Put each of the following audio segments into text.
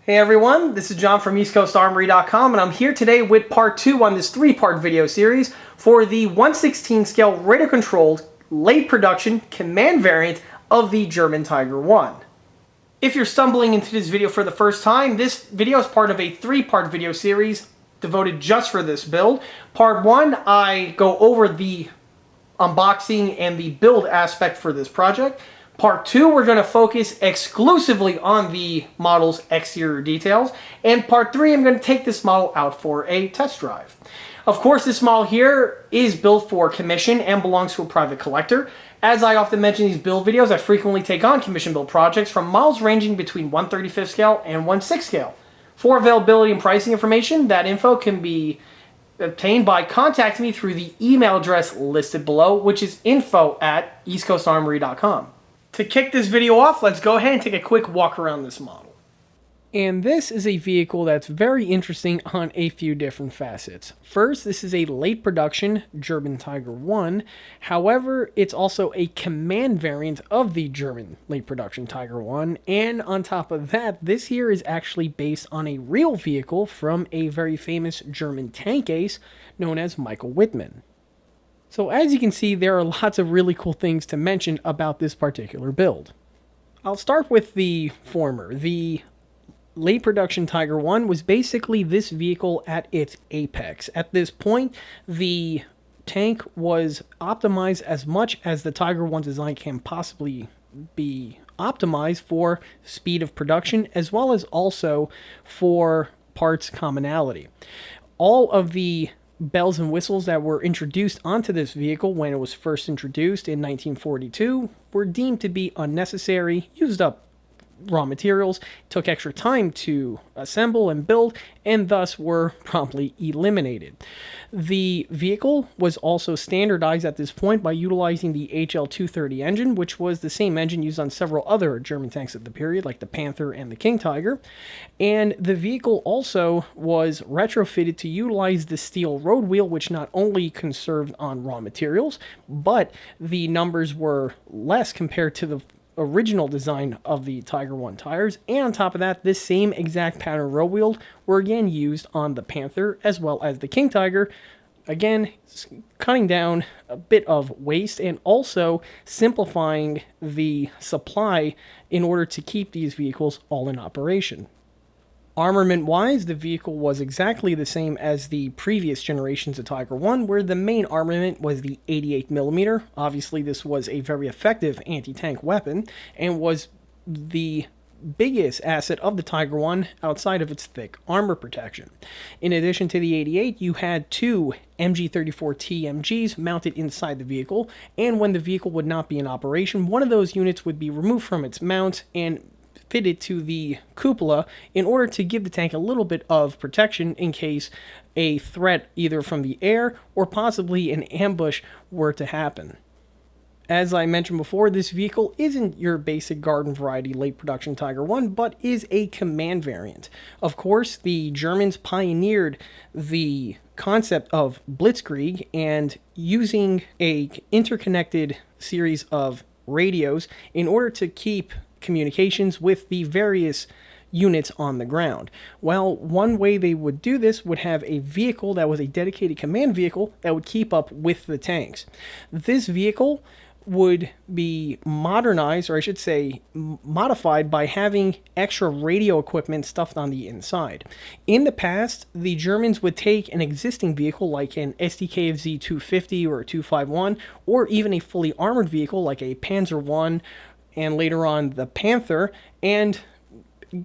Hey everyone, this is John from EastCoastArmory.com, and I'm here today with part 2 on this 3-part video series for the 1/16 scale radio-controlled late production command variant of the German Tiger I. If you're stumbling into this video for the first time, this video is part of a 3-part video series devoted just for this build. Part 1, I go over the unboxing and the build aspect for this project. Part 2, we're going to focus exclusively on the model's exterior details. And Part 3, I'm going to take this model out for a test drive. Of course, this model here is built for commission and belongs to a private collector. As I often mention in these build videos, I frequently take on commission build projects from models ranging between 1/35 scale and 1/6 scale. For availability and pricing information, that info can be obtained by contacting me through the email address listed below, which is info@eastcoastarmory.com. To kick this video off, let's go ahead and take a quick walk around this model. And this is a vehicle that's very interesting on a few different facets. First, this is a late production German Tiger I. However, it's also a command variant of the German late production Tiger I. And on top of that, this here is actually based on a real vehicle from a very famous German tank ace known as Michael Wittmann. So as you can see, there are lots of really cool things to mention about this particular build. I'll start with the former. The late production Tiger I was basically this vehicle at its apex. At this point, the tank was optimized as much as the Tiger I design can possibly be optimized for speed of production, as well as also for parts commonality. All of the bells and whistles that were introduced onto this vehicle when it was first introduced in 1942 were deemed to be unnecessary, used up raw materials, took extra time to assemble and build, and thus were promptly eliminated. The vehicle was also standardized at this point by utilizing the HL230 engine, which was the same engine used on several other German tanks of the period, like the Panther and the King Tiger. And the vehicle also was retrofitted to utilize the steel road wheel, which not only conserved on raw materials, but the numbers were less compared to the original design of the Tiger I tires, and on top of that, this same exact pattern road wheels were again used on the Panther as well as the King Tiger, again cutting down a bit of waste and also simplifying the supply in order to keep these vehicles all in operation. Armament-wise, the vehicle was exactly the same as the previous generations of Tiger I, where the main armament was the 88mm. Obviously, this was a very effective anti-tank weapon and was the biggest asset of the Tiger I outside of its thick armor protection. In addition to the 88, you had two MG34 TMGs mounted inside the vehicle, and when the vehicle would not be in operation, one of those units would be removed from its mount and fitted to the cupola in order to give the tank a little bit of protection in case a threat either from the air or possibly an ambush were to happen. As I mentioned before, this vehicle isn't your basic garden variety late production Tiger I, but is a command variant. Of course, the Germans pioneered the concept of blitzkrieg and using a interconnected series of radios in order to keep communications with the various units on the ground. Well, one way they would do this would have a vehicle that was a dedicated command vehicle that would keep up with the tanks. This vehicle would be modernized, or I should say modified, by having extra radio equipment stuffed on the inside. In the past, the Germans would take an existing vehicle like an SDKFZ 250 or a 251, or even a fully armored vehicle like a Panzer I and later on the Panther, and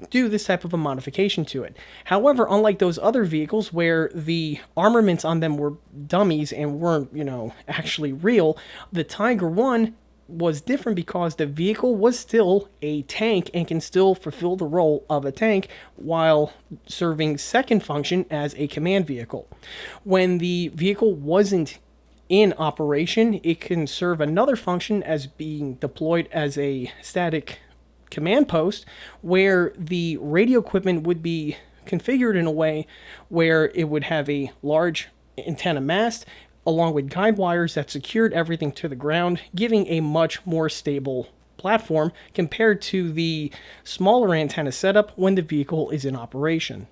do this type of a modification to it. However, unlike those other vehicles where the armaments on them were dummies and weren't, actually real, the Tiger I was different because the vehicle was still a tank and can still fulfill the role of a tank while serving second function as a command vehicle. When the vehicle wasn't in operation, it can serve another function as being deployed as a static command post, where the radio equipment would be configured in a way where it would have a large antenna mast along with guide wires that secured everything to the ground, giving a much more stable platform compared to the smaller antenna setup when the vehicle is in operation.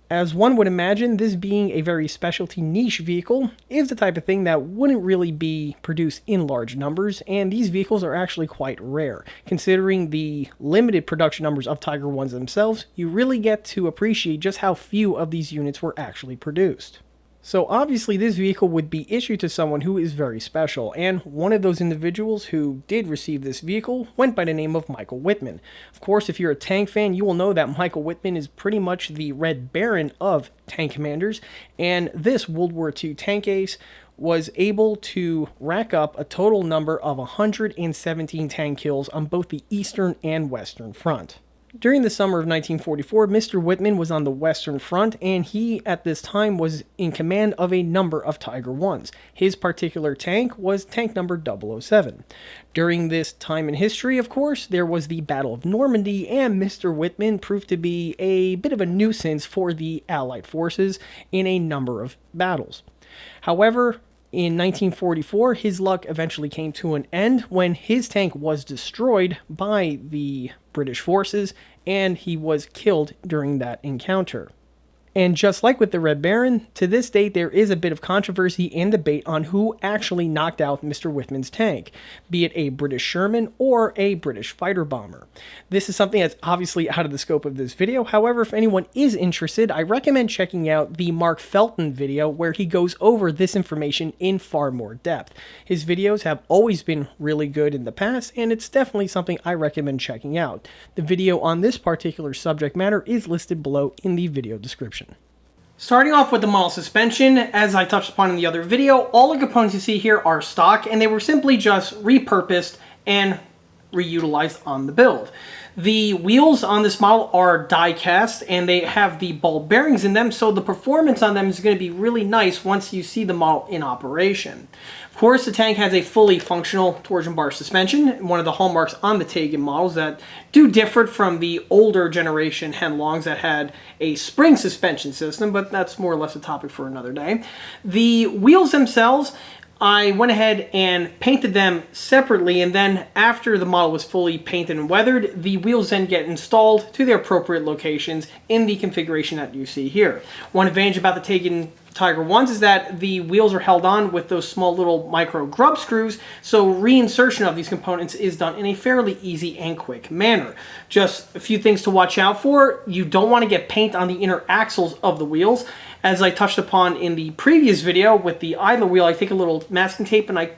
As one would imagine, this being a very specialty niche vehicle is the type of thing that wouldn't really be produced in large numbers, and these vehicles are actually quite rare. Considering the limited production numbers of Tiger I's themselves, you really get to appreciate just how few of these units were actually produced. So obviously this vehicle would be issued to someone who is very special, and one of those individuals who did receive this vehicle went by the name of Michael Wittmann. Of course, if you're a tank fan, you will know that Michael Wittmann is pretty much the Red Baron of tank commanders, and this World War II tank ace was able to rack up a total number of 117 tank kills on both the Eastern and Western Front. During the summer of 1944, Mr. Wittmann was on the Western Front, and he, at this time, was in command of a number of Tiger I's. His particular tank was tank number 007. During this time in history, of course, there was the Battle of Normandy, and Mr. Wittmann proved to be a bit of a nuisance for the Allied forces in a number of battles. However, in 1944, his luck eventually came to an end when his tank was destroyed by the British forces, and he was killed during that encounter. And just like with the Red Baron, to this date there is a bit of controversy and debate on who actually knocked out Mr. Wittmann's tank, be it a British Sherman or a British fighter bomber. This is something that's obviously out of the scope of this video. However, if anyone is interested, I recommend checking out the Mark Felton video where he goes over this information in far more depth. His videos have always been really good in the past, and it's definitely something I recommend checking out. The video on this particular subject matter is listed below in the video description. Starting off with the model suspension, as I touched upon in the other video, all the components you see here are stock, and they were simply just repurposed and reutilized on the build. The wheels on this model are die cast, and they have the ball bearings in them, so the performance on them is going to be really nice once you see the model in operation. Of course, the tank has a fully functional torsion bar suspension, one of the hallmarks on the Taigen models that do differ from the older generation Henlongs that had a spring suspension system, but that's more or less a topic for another day. The wheels themselves, I went ahead and painted them separately, and then after the model was fully painted and weathered, the wheels then get installed to their appropriate locations in the configuration that you see here. One advantage about the Taigen Tiger I's is that the wheels are held on with those small little micro grub screws, so reinsertion of these components is done in a fairly easy and quick manner. Just a few things to watch out for. You don't want to get paint on the inner axles of the wheels. As I touched upon in the previous video with the idler wheel, I take a little masking tape and I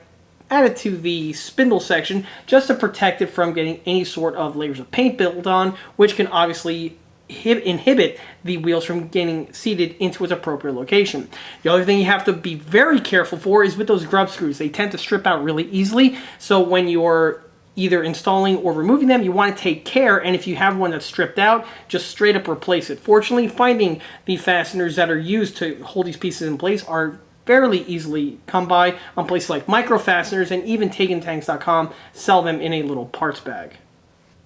add it to the spindle section just to protect it from getting any sort of layers of paint built on, which can obviously inhibit the wheels from getting seated into its appropriate location. The other thing you have to be very careful for is with those grub screws. They tend to strip out really easily, so when you're either installing or removing them, you want to take care, and if you have one that's stripped out, just straight up replace it. Fortunately, finding the fasteners that are used to hold these pieces in place are fairly easily come by on places like Micro Fasteners, and even TaigenTanks.com sell them in a little parts bag.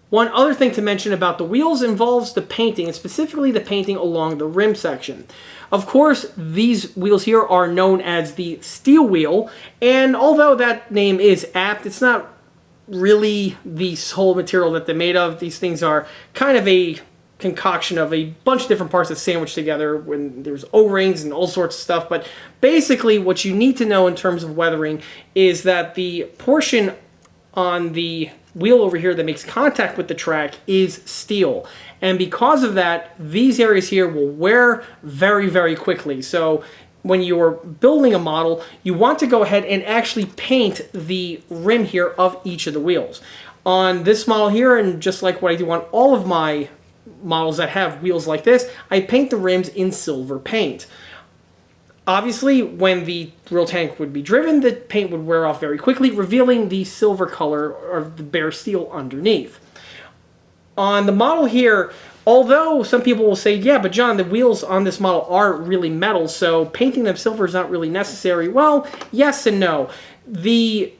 One other thing to mention about the wheels involves the painting, and specifically the painting along the rim section. Of course, these wheels here are known as the steel wheel, and although that name is apt, it's not really the whole material that they're made of. These things are kind of a concoction of a bunch of different parts that sandwich together when there's O-rings and all sorts of stuff. But basically what you need to know in terms of weathering is that the portion on the wheel over here that makes contact with the track is steel, and because of that, these areas here will wear very, very quickly. So when you're building a model, you want to go ahead and actually paint the rim here of each of the wheels. On this model here, and just like what I do on all of my models that have wheels like this, I paint the rims in silver paint. Obviously, when the real tank would be driven, the paint would wear off very quickly, revealing the silver color of the bare steel underneath. On the model here, although some people will say, yeah, but John, the wheels on this model are really metal, so painting them silver is not really necessary. Well, yes and no. The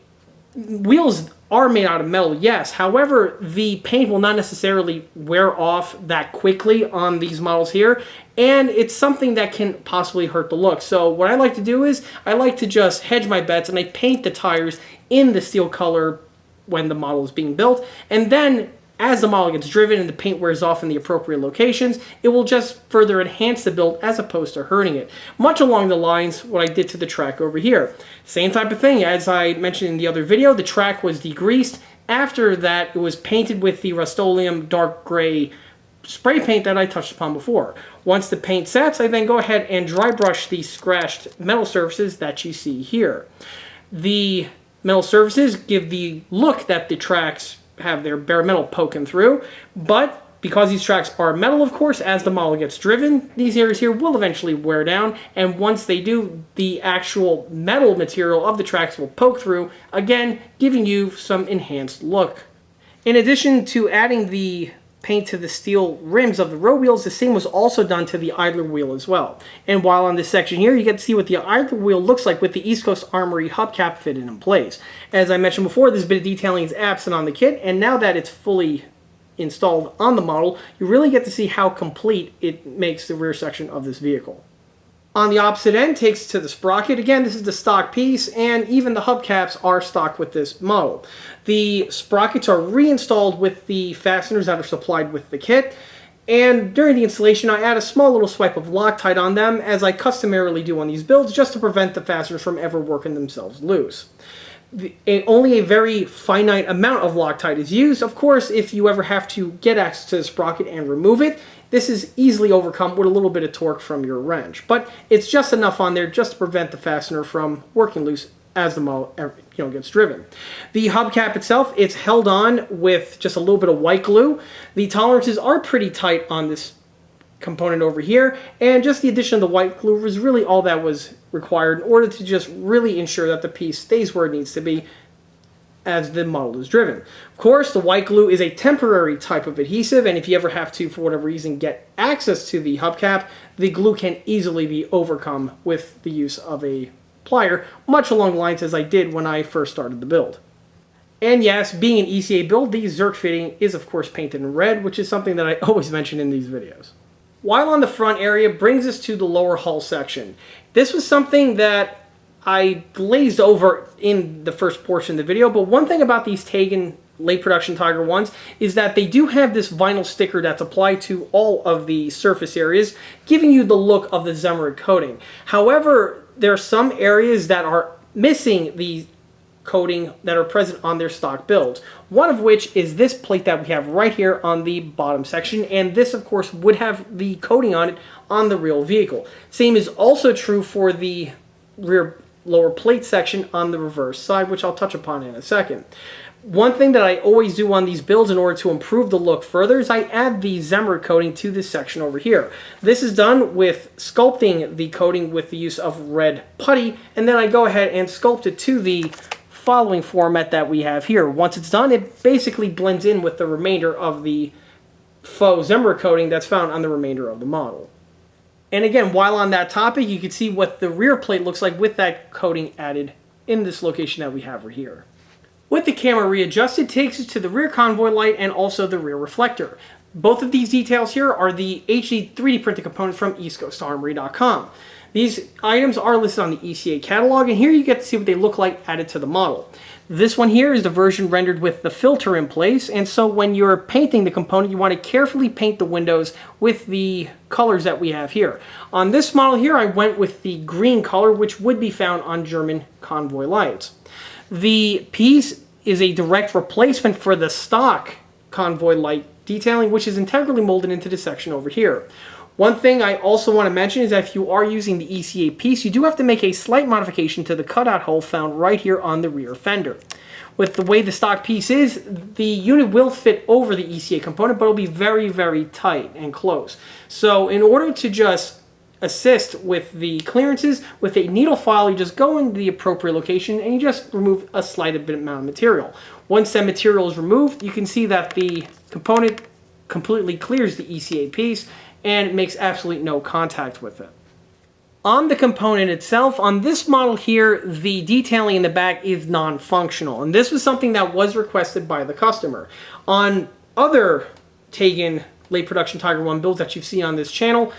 wheels are made out of metal, yes. However, the paint will not necessarily wear off that quickly on these models here, and it's something that can possibly hurt the look. So what I like to do is I like to just hedge my bets, and I paint the tires in the steel color when the model is being built, and then as the model gets driven and the paint wears off in the appropriate locations, it will just further enhance the build as opposed to hurting it. Much along the lines what I did to the track over here. Same type of thing, as I mentioned in the other video, the track was degreased. After that, it was painted with the Rust-Oleum dark gray spray paint that I touched upon before. Once the paint sets, I then go ahead and dry brush the scratched metal surfaces that you see here. The metal surfaces give the look that the tracks have their bare metal poking through, but because these tracks are metal, of course, as the model gets driven, these areas here will eventually wear down, and once they do, the actual metal material of the tracks will poke through, again, giving you some enhanced look. In addition to adding the paint to the steel rims of the road wheels, the same was also done to the idler wheel as well. And while on this section here, you get to see what the idler wheel looks like with the East Coast Armory hubcap fitted in place. As I mentioned before, this bit of detailing is absent on the kit, and now that it's fully installed on the model, you really get to see how complete it makes the rear section of this vehicle. On the opposite end takes to the sprocket. Again, this is the stock piece, and even the hubcaps are stock with this model. The sprockets are reinstalled with the fasteners that are supplied with the kit, and during the installation I add a small little swipe of Loctite on them, as I customarily do on these builds, just to prevent the fasteners from ever working themselves loose. Only a very finite amount of Loctite is used. Of course, if you ever have to get access to the sprocket and remove it, this is easily overcome with a little bit of torque from your wrench. But it's just enough on there just to prevent the fastener from working loose as the model gets driven. The hubcap itself, it's held on with just a little bit of white glue. The tolerances are pretty tight on this component over here, and just the addition of the white glue was really all that was required in order to just really ensure that the piece stays where it needs to be as the model is driven. Of course, the white glue is a temporary type of adhesive, and if you ever have to, for whatever reason, get access to the hubcap, the glue can easily be overcome with the use of a plier, much along the lines as I did when I first started the build. And yes, being an ECA build, the Zerk fitting is of course painted in red, which is something that I always mention in these videos. While on the front area brings us to the lower hull section. This was something that I glazed over in the first portion of the video, but one thing about these Taigen late production Tiger I's is that they do have this vinyl sticker that's applied to all of the surface areas, giving you the look of the Zemerite coating. However, there are some areas that are missing the coating that are present on their stock builds. One of which is this plate that we have right here on the bottom section, and this of course would have the coating on it on the real vehicle. Same is also true for the rear lower plate section on the reverse side, which I'll touch upon in a second. One thing that I always do on these builds in order to improve the look further is I add the Zemerite coating to this section over here. This is done with sculpting the coating with the use of red putty, and then I go ahead and sculpt it to the following format that we have here. Once it's done, it basically blends in with the remainder of the faux Zemerite coating that's found on the remainder of the model. And again, while on that topic, you can see what the rear plate looks like with that coating added in this location that we have right here. With the camera readjusted, takes us to the rear convoy light and also the rear reflector. Both of these details here are the HD 3D printed components from EastCoastArmory.com. These items are listed on the ECA catalog, and here you get to see what they look like added to the model. This one here is the version rendered with the filter in place, and so when you're painting the component, you want to carefully paint the windows with the colors that we have here. On this model here, I went with the green color, which would be found on German convoy lights. The piece is a direct replacement for the stock convoy light detailing, which is integrally molded into this section over here. One thing I also want to mention is that if you are using the ECA piece, you do have to make a slight modification to the cutout hole found right here on the rear fender. With the way the stock piece is, the unit will fit over the ECA component, but it'll be very, very tight and close. So in order to just assist with the clearances, with a needle file, you just go into the appropriate location and you just remove a slight bit amount of material. Once that material is removed, you can see that the component completely clears the ECA piece and makes absolutely no contact with it. On the component itself, on this model here, the detailing in the back is non-functional, and this was something that was requested by the customer. On other Taigen late production Tiger I builds that you've seen on this channel,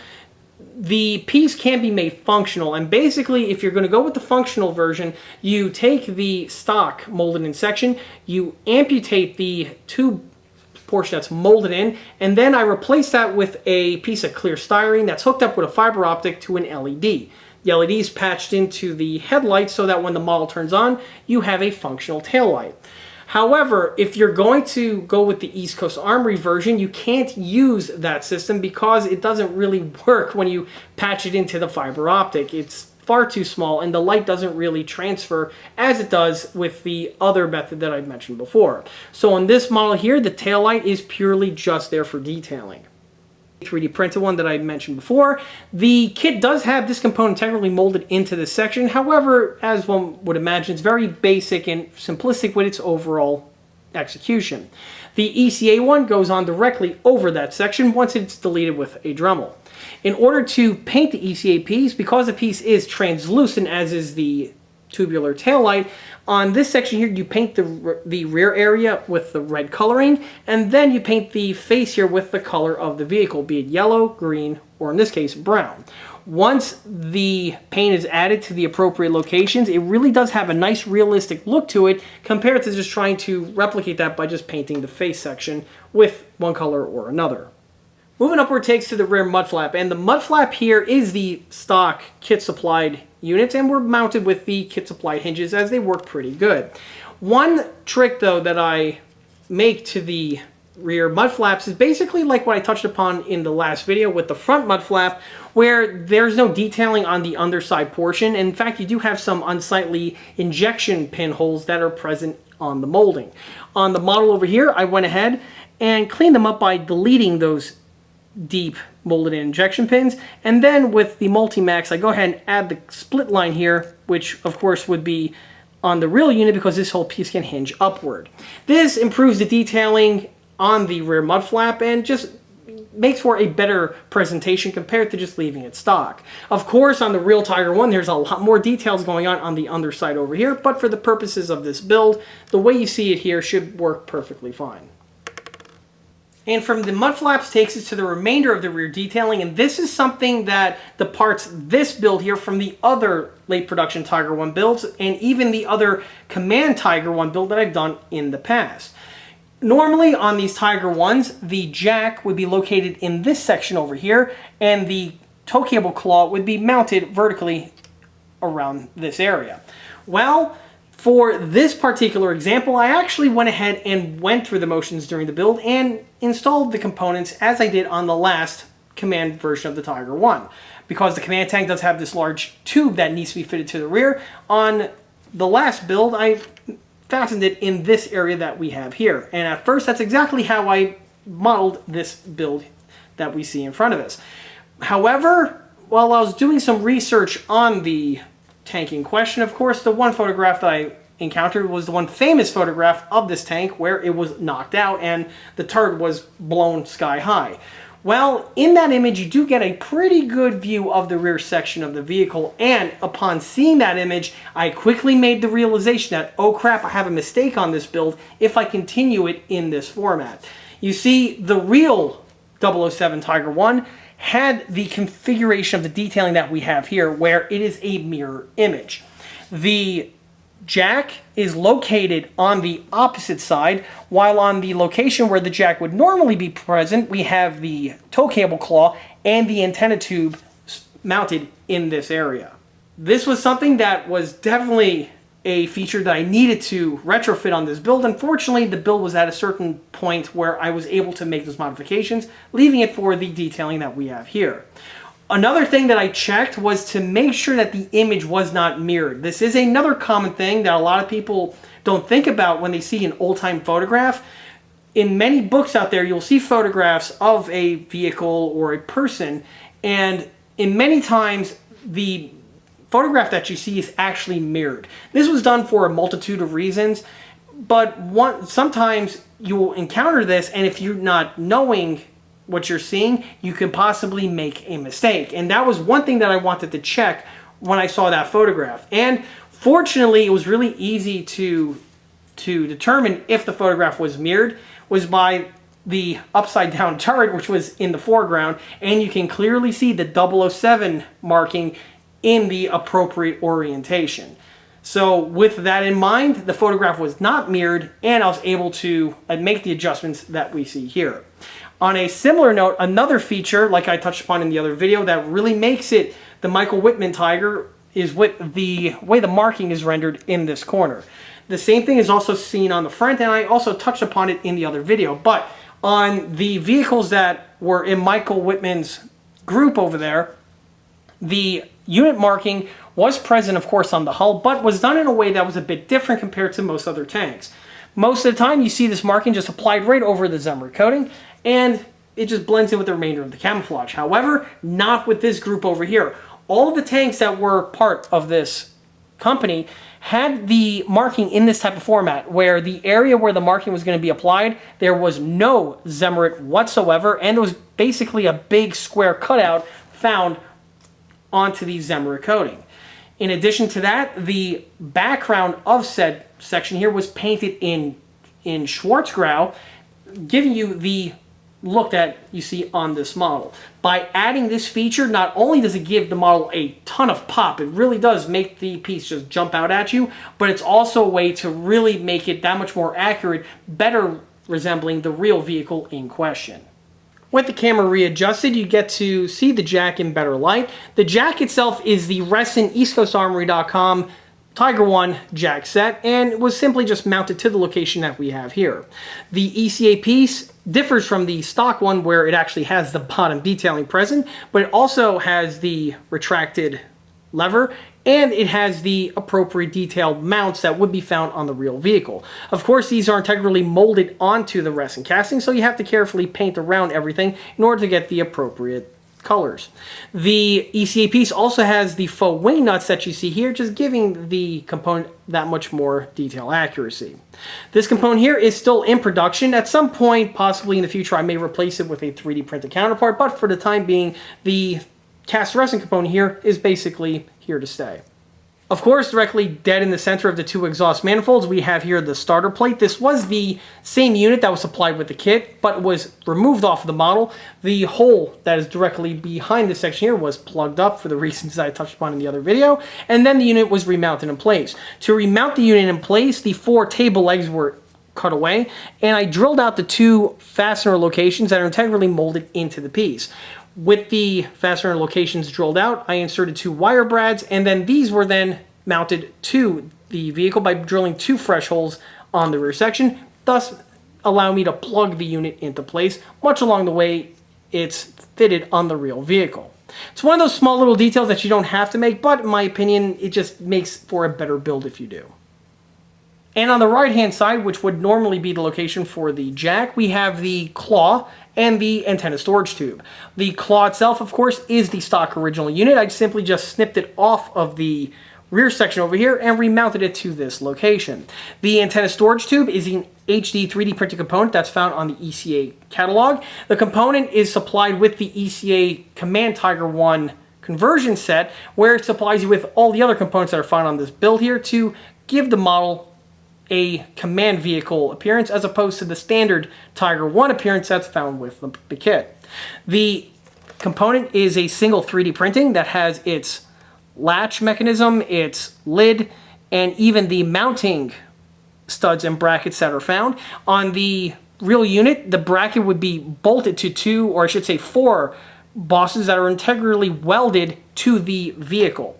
the piece can be made functional, and basically if you're going to go with the functional version, you take the stock molded in section, you amputate the tube portion that's molded in, and then I replace that with a piece of clear styrene that's hooked up with a fiber optic to an LED. The LED is patched into the headlight so that when the model turns on, you have a functional taillight. However, if you're going to go with the East Coast Armory version, you can't use that system because it doesn't really work when you patch it into the fiber optic. It's far too small, and the light doesn't really transfer as it does with the other method that I mentioned before. So on this model here, the taillight is purely just there for detailing. 3D printed one that I mentioned before. The kit does have this component technically molded into this section. However, as one would imagine, it's very basic and simplistic with its overall execution. The ECA one goes on directly over that section once it's deleted with a Dremel. In order to paint the ECA piece, because the piece is translucent as is the tubular taillight, on this section here you paint the rear area with the red coloring, and then you paint the face here with the color of the vehicle, be it yellow, green, or in this case brown. Once the paint is added to the appropriate locations, it really does have a nice realistic look to it compared to just trying to replicate that by just painting the face section with one color or another. Moving upward takes to the rear mud flap, and the mud flap here is the stock kit supplied units, and we're mounted with the kit supplied hinges as they work pretty good. One trick though that I make to the rear mud flaps is basically like what I touched upon in the last video with the front mud flap, where there's no detailing on the underside portion. In fact, you do have some unsightly injection pinholes that are present on the molding. On the model over here, I went ahead and cleaned them up by deleting those deep molded in injection pins, and then with the Multimax I go ahead and add the split line here, which of course would be on the real unit because this whole piece can hinge upward. This improves the detailing on the rear mud flap and just makes for a better presentation compared to just leaving it stock. Of course, on the real Tiger I, there's a lot more details going on the underside over here, but for the purposes of this build, the way you see it here should work perfectly fine. And from the mud flaps takes us to the remainder of the rear detailing, and this is something that departs this build here from the other late production Tiger I builds, and even the other Command Tiger I build that I've done in the past. Normally on these Tiger Is, the jack would be located in this section over here, and the tow cable claw would be mounted vertically around this area. Well, for this particular example, I actually went ahead and went through the motions during the build and installed the components as I did on the last Command version of the Tiger I. Because the Command tank does have this large tube that needs to be fitted to the rear, on the last build I fastened it in this area that we have here. And at first that's exactly how I modeled this build that we see in front of us. However, while I was doing some research on the tank in question, of course, the one photograph that I encountered was the one famous photograph of this tank where it was knocked out and the turret was blown sky high. Well, in that image you do get a pretty good view of the rear section of the vehicle, and upon seeing that image I quickly made the realization that, oh crap, I have a mistake on this build if I continue it in this format. You see, the real 007 Tiger I had the configuration of the detailing that we have here, where it is a mirror image. The jack is located on the opposite side, while on the location where the jack would normally be present, we have the tow cable claw and the antenna tube mounted in this area. This was something that was definitely a feature that I needed to retrofit on this build. Unfortunately, the build was at a certain point where I was able to make those modifications, leaving it for the detailing that we have here. Another thing that I checked was to make sure that the image was not mirrored. This is another common thing that a lot of people don't think about when they see an old-time photograph. In many books out there, you'll see photographs of a vehicle or a person, and in many times, the photograph that you see is actually mirrored. This was done for a multitude of reasons, but sometimes you will encounter this, and if you're not knowing what you're seeing, you can possibly make a mistake. And that was one thing that I wanted to check when I saw that photograph. And fortunately, it was really easy to determine if the photograph was mirrored, was by the upside down turret, which was in the foreground, and you can clearly see the 007 marking in the appropriate orientation. So with that in mind, the photograph was not mirrored, and I was able to make the adjustments that we see here. On a similar note, another feature, like I touched upon in the other video, that really makes it the Michael Wittmann Tiger is with the way the marking is rendered in this corner. The same thing is also seen on the front, and I also touched upon it in the other video, but on the vehicles that were in Michael Wittmann's group over there, the unit marking was present, of course, on the hull, but was done in a way that was a bit different compared to most other tanks. Most of the time, you see this marking just applied right over the Zimmer coating, and it just blends in with the remainder of the camouflage. However, not with this group over here. All of the tanks that were part of this company had the marking in this type of format, where the area where the marking was going to be applied, there was no Zimmerit whatsoever, and it was basically a big square cutout found onto the Zimmerit coating. In addition to that, the background of said section here was painted in Schwarzgrau, giving you the look that you see on this model. By adding this feature, not only does it give the model a ton of pop, it really does make the piece just jump out at you, but it's also a way to really make it that much more accurate, better resembling the real vehicle in question. With the camera readjusted, you get to see the jack in better light. The jack itself is the Ressin EastCoastArmory.com Tiger I jack set, and was simply just mounted to the location that we have here. The ECA piece differs from the stock one, where it actually has the bottom detailing present, but it also has the retracted lever, and it has the appropriate detailed mounts that would be found on the real vehicle. Of course, these are integrally molded onto the resin casting, so you have to carefully paint around everything in order to get the appropriate colors. The ECA piece also has the faux wing nuts that you see here, just giving the component that much more detail accuracy. This component here is still in production. At some point, possibly in the future, I may replace it with a 3D printed counterpart, but for the time being, the cast resin component here is basically here to stay. Of course, directly dead in the center of the two exhaust manifolds, we have here the starter plate. This was the same unit that was supplied with the kit, but was removed off of the model. The hole that is directly behind this section here was plugged up for the reasons I touched upon in the other video, and then the unit was remounted in place. To remount the unit in place, the 4 table legs were cut away, and I drilled out the 2 fastener locations that are integrally molded into the piece. With the fastener locations drilled out, I inserted 2 wire brads, and then these were then mounted to the vehicle by drilling 2 fresh holes on the rear section, thus allowing me to plug the unit into place, much along the way it's fitted on the real vehicle. It's one of those small little details that you don't have to make, but in my opinion, it just makes for a better build if you do. And on the right-hand side, which would normally be the location for the jack, we have the claw and the antenna storage tube. The claw itself, of course, is the stock original unit. I simply just snipped it off of the rear section over here and remounted it to this location. The antenna storage tube is an HD 3D printed component that's found on the ECA catalog. The component is supplied with the ECA Command Tiger I conversion set, where it supplies you with all the other components that are found on this build here to give the model a command vehicle appearance, as opposed to the standard Tiger I appearance that's found with the kit. The component is a single 3D printing that has its latch mechanism, its lid, and even the mounting studs and brackets that are found. On the real unit, the bracket would be bolted to 2, or I should say 4, bosses that are integrally welded to the vehicle.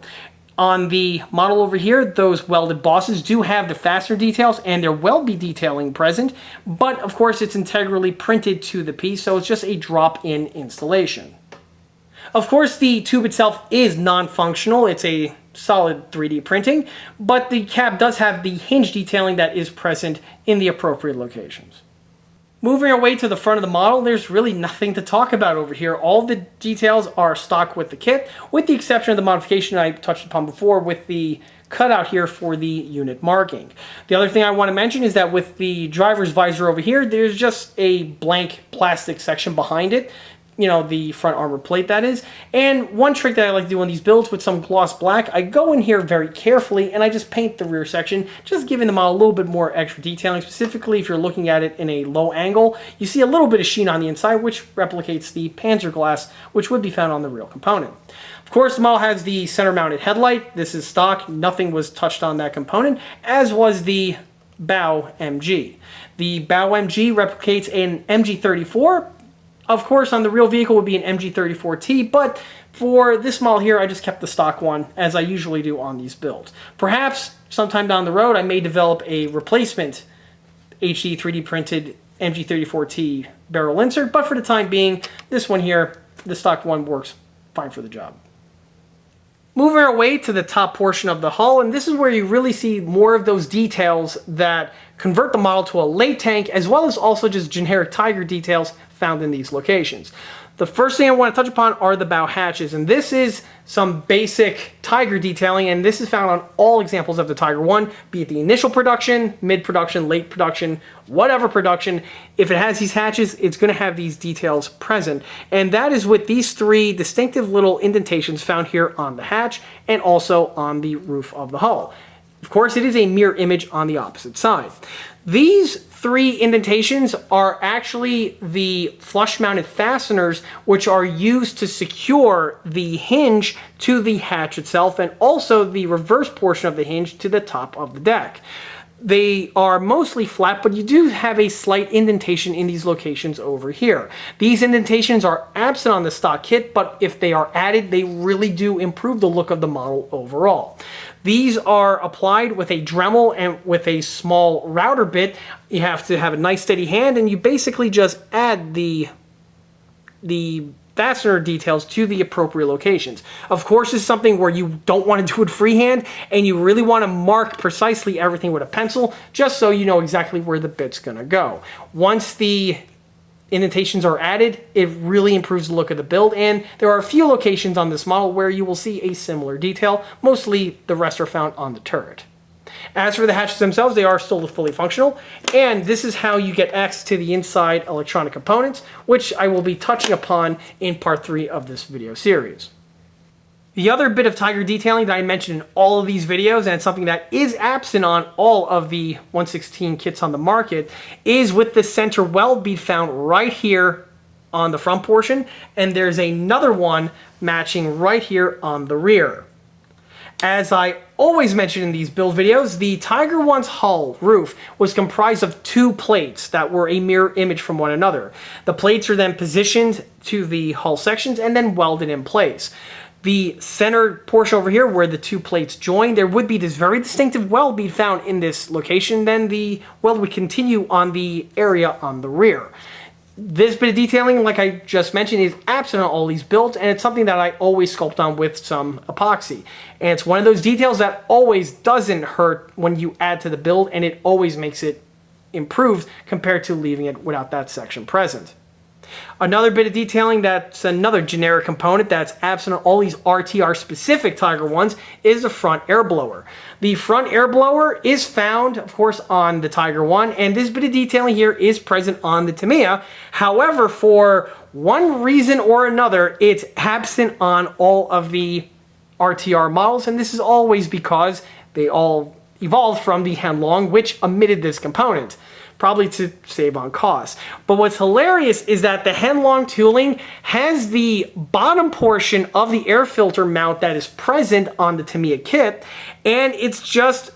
On the model over here, those welded bosses do have the fastener details, and there will be detailing present, but of course it's integrally printed to the piece, so it's just a drop-in installation. Of course, the tube itself is non-functional. It's a solid 3D printing, but the cab does have the hinge detailing that is present in the appropriate locations. Moving our way to the front of the model, there's really nothing to talk about over here. All the details are stock with the kit, with the exception of the modification I touched upon before with the cutout here for the unit marking. The other thing I want to mention is that with the driver's visor over here, there's just a blank plastic section behind it. you know, the front armor plate, that is. And one trick that I like to do on these builds with some gloss black, I go in here very carefully and I just paint the rear section, just giving the model a little bit more extra detailing. Specifically, if you're looking at it in a low angle, you see a little bit of sheen on the inside, which replicates the Panzer glass, which would be found on the real component. Of course, the model has the center mounted headlight. This is stock. Nothing was touched on that component, as was the bow MG. The bow MG replicates an MG34. Of course, on the real vehicle would be an MG34T, but for this model here, I just kept the stock one, as I usually do on these builds. Perhaps sometime down the road, I may develop a replacement HD 3D printed MG34T barrel insert, but for the time being, this one here, the stock one, works fine for the job. Moving our way to the top portion of the hull, and this is where you really see more of those details that convert the model to a late tank, as well as also just generic Tiger details found in these locations. The first thing I want to touch upon are the bow hatches, and this is some basic Tiger detailing, and this is found on all examples of the Tiger I, be it the initial production, mid-production, late production, whatever production. If it has these hatches, it's going to have these details present, and that is with these three distinctive little indentations found here on the hatch and also on the roof of the hull. Of course, it is a mirror image on the opposite side. These three indentations are actually the flush-mounted fasteners, which are used to secure the hinge to the hatch itself and also the reverse portion of the hinge to the top of the deck. They are mostly flat, but you do have a slight indentation in these locations over here. These indentations are absent on the stock kit, but if they are added, they really do improve the look of the model overall. These are applied with a Dremel and with a small router bit. You have to have a nice steady hand, and you basically just add the fastener details to the appropriate locations. Of course, it's something where you don't want to do it freehand, and you really want to mark precisely everything with a pencil, just so you know exactly where the bit's going to go. Once the indentations are added, it really improves the look of the build, and there are a few locations on this model where you will see a similar detail. Mostly the rest are found on the turret. As for the hatches themselves, they are still fully functional, and this is how you get access to the inside electronic components, which I will be touching upon in part 3 of this video series. The other bit of Tiger detailing that I mentioned in all of these videos, and it's something that is absent on all of the 116 kits on the market, is with the center weld bead found right here on the front portion, and there's another one matching right here on the rear. As I always mention in these build videos, the Tiger I's hull roof was comprised of two plates that were a mirror image from one another. The plates are then positioned to the hull sections and then welded in place. The center portion over here where the two plates join, there would be this very distinctive weld bead found in this location. Then the weld would continue on the area on the rear. This bit of detailing, like I just mentioned, is absent on all these builds, and it's something that I always sculpt on with some epoxy. And it's one of those details that always doesn't hurt when you add to the build, and it always makes it improved compared to leaving it without that section present. Another bit of detailing that's another generic component that's absent on all these RTR specific Tiger ones is the front air blower. The front air blower is found, of course, on the Tiger I, and this bit of detailing here is present on the Tamiya. However, for one reason or another, it's absent on all of the RTR models, and this is always because they all evolved from the Henlong, which omitted this component, probably to save on cost. But what's hilarious is that the Henlong tooling has the bottom portion of the air filter mount that is present on the Tamiya kit, and it's just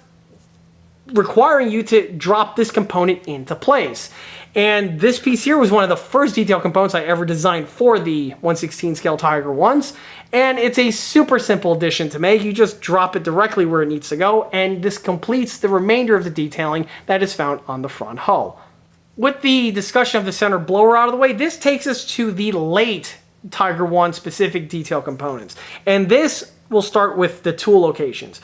requiring you to drop this component into place. And this piece here was one of the first detail components I ever designed for the 1/16 scale Tiger I's, and it's a super simple addition to make. You just drop it directly where it needs to go, and this completes the remainder of the detailing that is found on the front hull. With the discussion of the center blower out of the way, this takes us to the late Tiger I specific detail components, and this will start with the tool locations.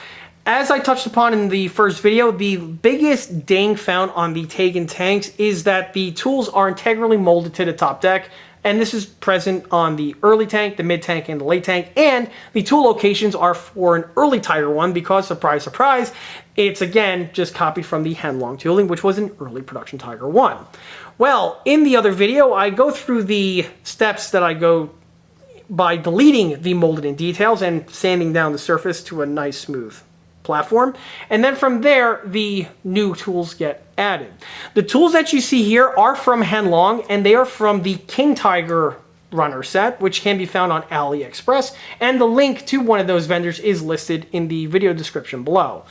As I touched upon in the first video, the biggest ding found on the Taigen tanks is that the tools are integrally molded to the top deck, and this is present on the early tank, the mid tank, and the late tank, and the tool locations are for an early Tiger I because, surprise, surprise, it's again just copied from the Henlong tooling, which was an early production Tiger I. Well, in the other video, I go through the steps that I go by deleting the molded in details and sanding down the surface to a nice smooth platform. And then from there, the new tools get added. The tools that you see here are from Henlong, and they are from the King Tiger runner set, which can be found on AliExpress, and the link to one of those vendors is listed in the video description below.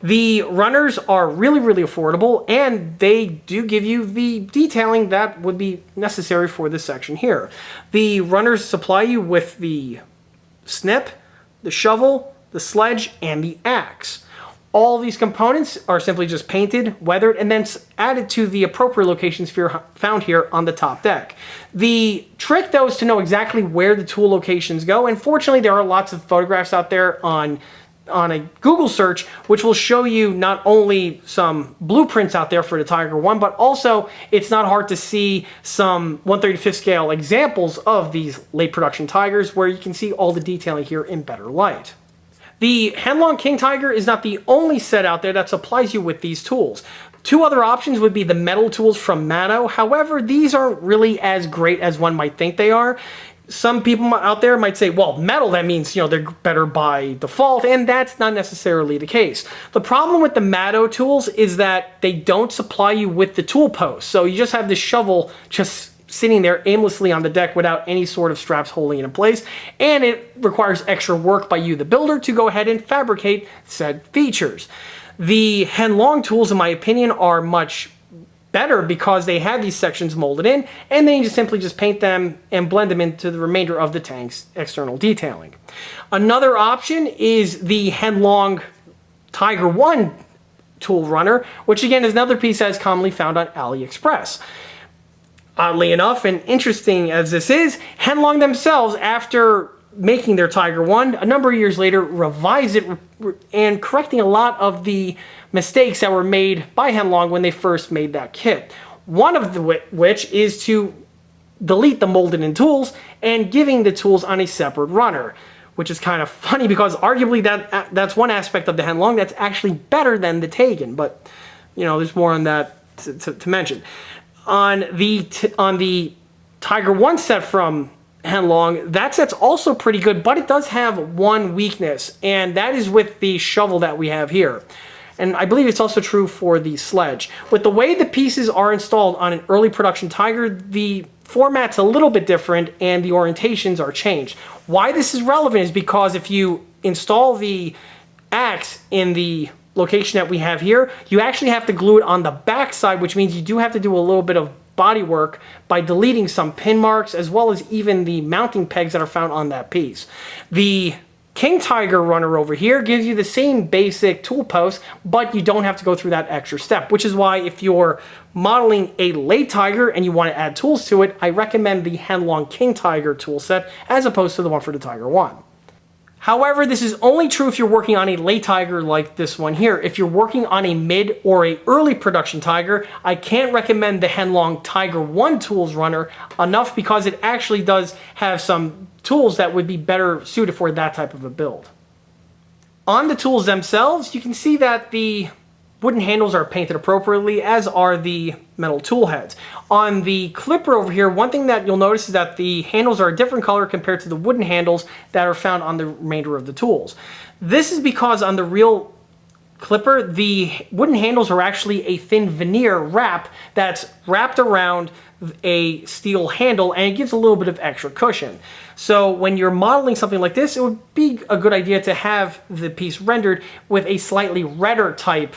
The runners are really affordable, and they do give you the detailing that would be necessary for this section here. The runners supply you with the snip, the shovel, the sledge, and the axe. All these components are simply just painted, weathered, and then added to the appropriate locations found here on the top deck. The trick, though, is to know exactly where the tool locations go, and fortunately there are lots of photographs out there on a Google search, which will show you not only some blueprints out there for the Tiger I, but also it's not hard to see some 1/35 scale examples of these late production Tigers where you can see all the detailing here in better light. The Henlong King Tiger is not the only set out there that supplies you with these tools. Two other options would be the metal tools from Mano. However, these aren't really as great as one might think they are. Some people out there might say, well, metal, that means, they're better by default, and that's not necessarily the case. The problem with the Mano tools is that they don't supply you with the tool post. So you just have this shovel just sitting there aimlessly on the deck without any sort of straps holding it in place, and it requires extra work by you, the builder, to go ahead and fabricate said features. The Henlong tools, in my opinion, are much better because they have these sections molded in, and then you just simply paint them and blend them into the remainder of the tank's external detailing. Another option is the Henlong Tiger I tool runner, which again is another piece that is commonly found on AliExpress. Oddly enough, and interesting as this is, Henlong themselves, after making their Tiger I, a number of years later, revised it and correcting a lot of the mistakes that were made by Henlong when they first made that kit. One of which is to delete the molded in tools and giving the tools on a separate runner, which is kind of funny because arguably that's one aspect of the Henlong that's actually better than the Taigen, but there's more on that to mention. On the Tiger I set from Henlong, that set's also pretty good, but it does have one weakness, and that is with the shovel that we have here. And I believe it's also true for the sledge. With the way the pieces are installed on an early production Tiger, the format's a little bit different and the orientations are changed. Why this is relevant is because if you install the axe in the location that we have here, you actually have to glue it on the back side, which means you do have to do a little bit of body work by deleting some pin marks as well as even the mounting pegs that are found on that piece. The King Tiger runner over here gives you the same basic tool post, but you don't have to go through that extra step, which is why if you're modeling a late Tiger and you want to add tools to it, I recommend the Henlong King Tiger tool set as opposed to the one for the Tiger I. However, this is only true if you're working on a late Tiger like this one here. If you're working on a mid or a early production Tiger, I can't recommend the Henlong Tiger I tools runner enough because it actually does have some tools that would be better suited for that type of a build. On the tools themselves, you can see that the wooden handles are painted appropriately, as are the metal tool heads. On the clipper over here, one thing that you'll notice is that the handles are a different color compared to the wooden handles that are found on the remainder of the tools. This is because on the real clipper, the wooden handles are actually a thin veneer wrap that's wrapped around a steel handle, and it gives a little bit of extra cushion. So when you're modeling something like this, it would be a good idea to have the piece rendered with a slightly redder type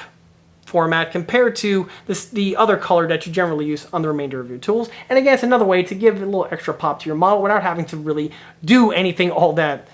format compared to the other color that you generally use on the remainder of your tools. And again, it's another way to give a little extra pop to your model without having to really do anything all that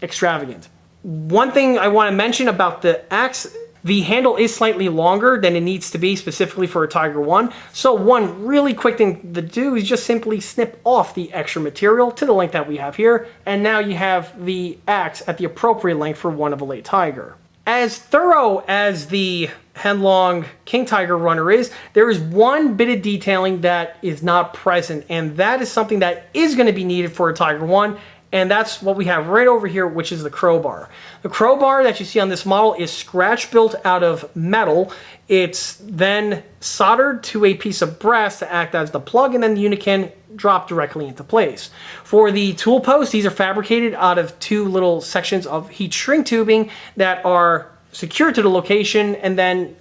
extravagant. One thing I want to mention about the axe, the handle is slightly longer than it needs to be specifically for a Tiger I. So one really quick thing to do is just simply snip off the extra material to the length that we have here, and now you have the axe at the appropriate length for one of a late Tiger. As thorough as the Henlong King Tiger runner is, there is one bit of detailing that is not present, and that is something that is going to be needed for a Tiger I And that's what we have right over here, which is the crowbar. The crowbar that you see on this model is scratch built out of metal. It's then soldered to a piece of brass to act as the plug, and then the unit can drop directly into place. For the tool posts, these are fabricated out of two little sections of heat shrink tubing that are secured to the location and then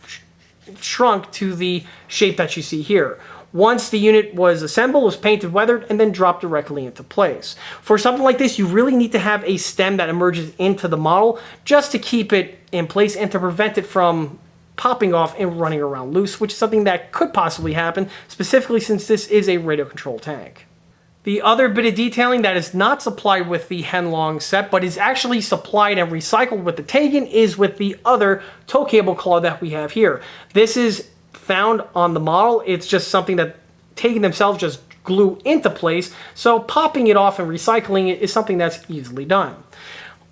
shrunk to the shape that you see here. Once the unit was assembled, was painted, weathered, and then dropped directly into place. For something like this, you really need to have a stem that emerges into the model just to keep it in place and to prevent it from popping off and running around loose, which is something that could possibly happen, specifically since this is a radio control tank. The other bit of detailing that is not supplied with the Henlong set, but is actually supplied and recycled with the Taigen, is with the other tow cable claw that we have here. This is found on the model. It's just something that Taigen themselves just glue into place, so popping it off and recycling it is something that's easily done.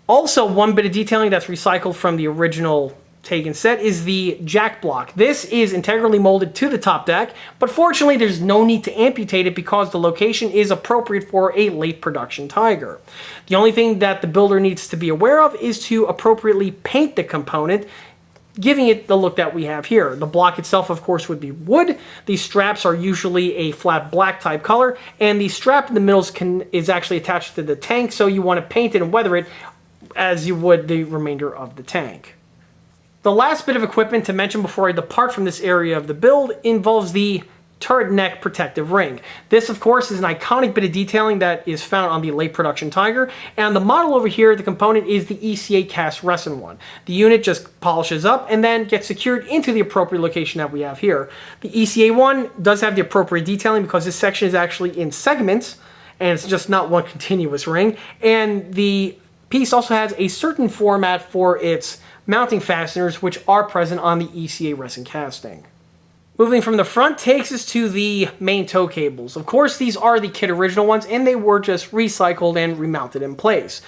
Also, one bit of detailing that's recycled from the original Taigen set is the jack block. This is integrally molded to the top deck, but fortunately there's no need to amputate it because the location is appropriate for a late production Tiger. The only thing that the builder needs to be aware of is to appropriately paint the component, giving it the look that we have here. The block itself, of course, would be wood. The straps are usually a flat black type color, and the strap in the middle is actually attached to the tank, so you want to paint it and weather it as you would the remainder of the tank. The last bit of equipment to mention before I depart from this area of the build involves the turret neck protective ring. This, of course, is an iconic bit of detailing that is found on the late production Tiger, and the model over here, the component, is the ECA cast resin one. The unit just polishes up and then gets secured into the appropriate location that we have here. The ECA one does have the appropriate detailing because this section is actually in segments, and it's just not one continuous ring, and the piece also has a certain format for its mounting fasteners, which are present on the ECA resin casting. Moving from the front takes us to the main tow cables. Of course, these are the kit original ones, and they were just recycled and remounted in place.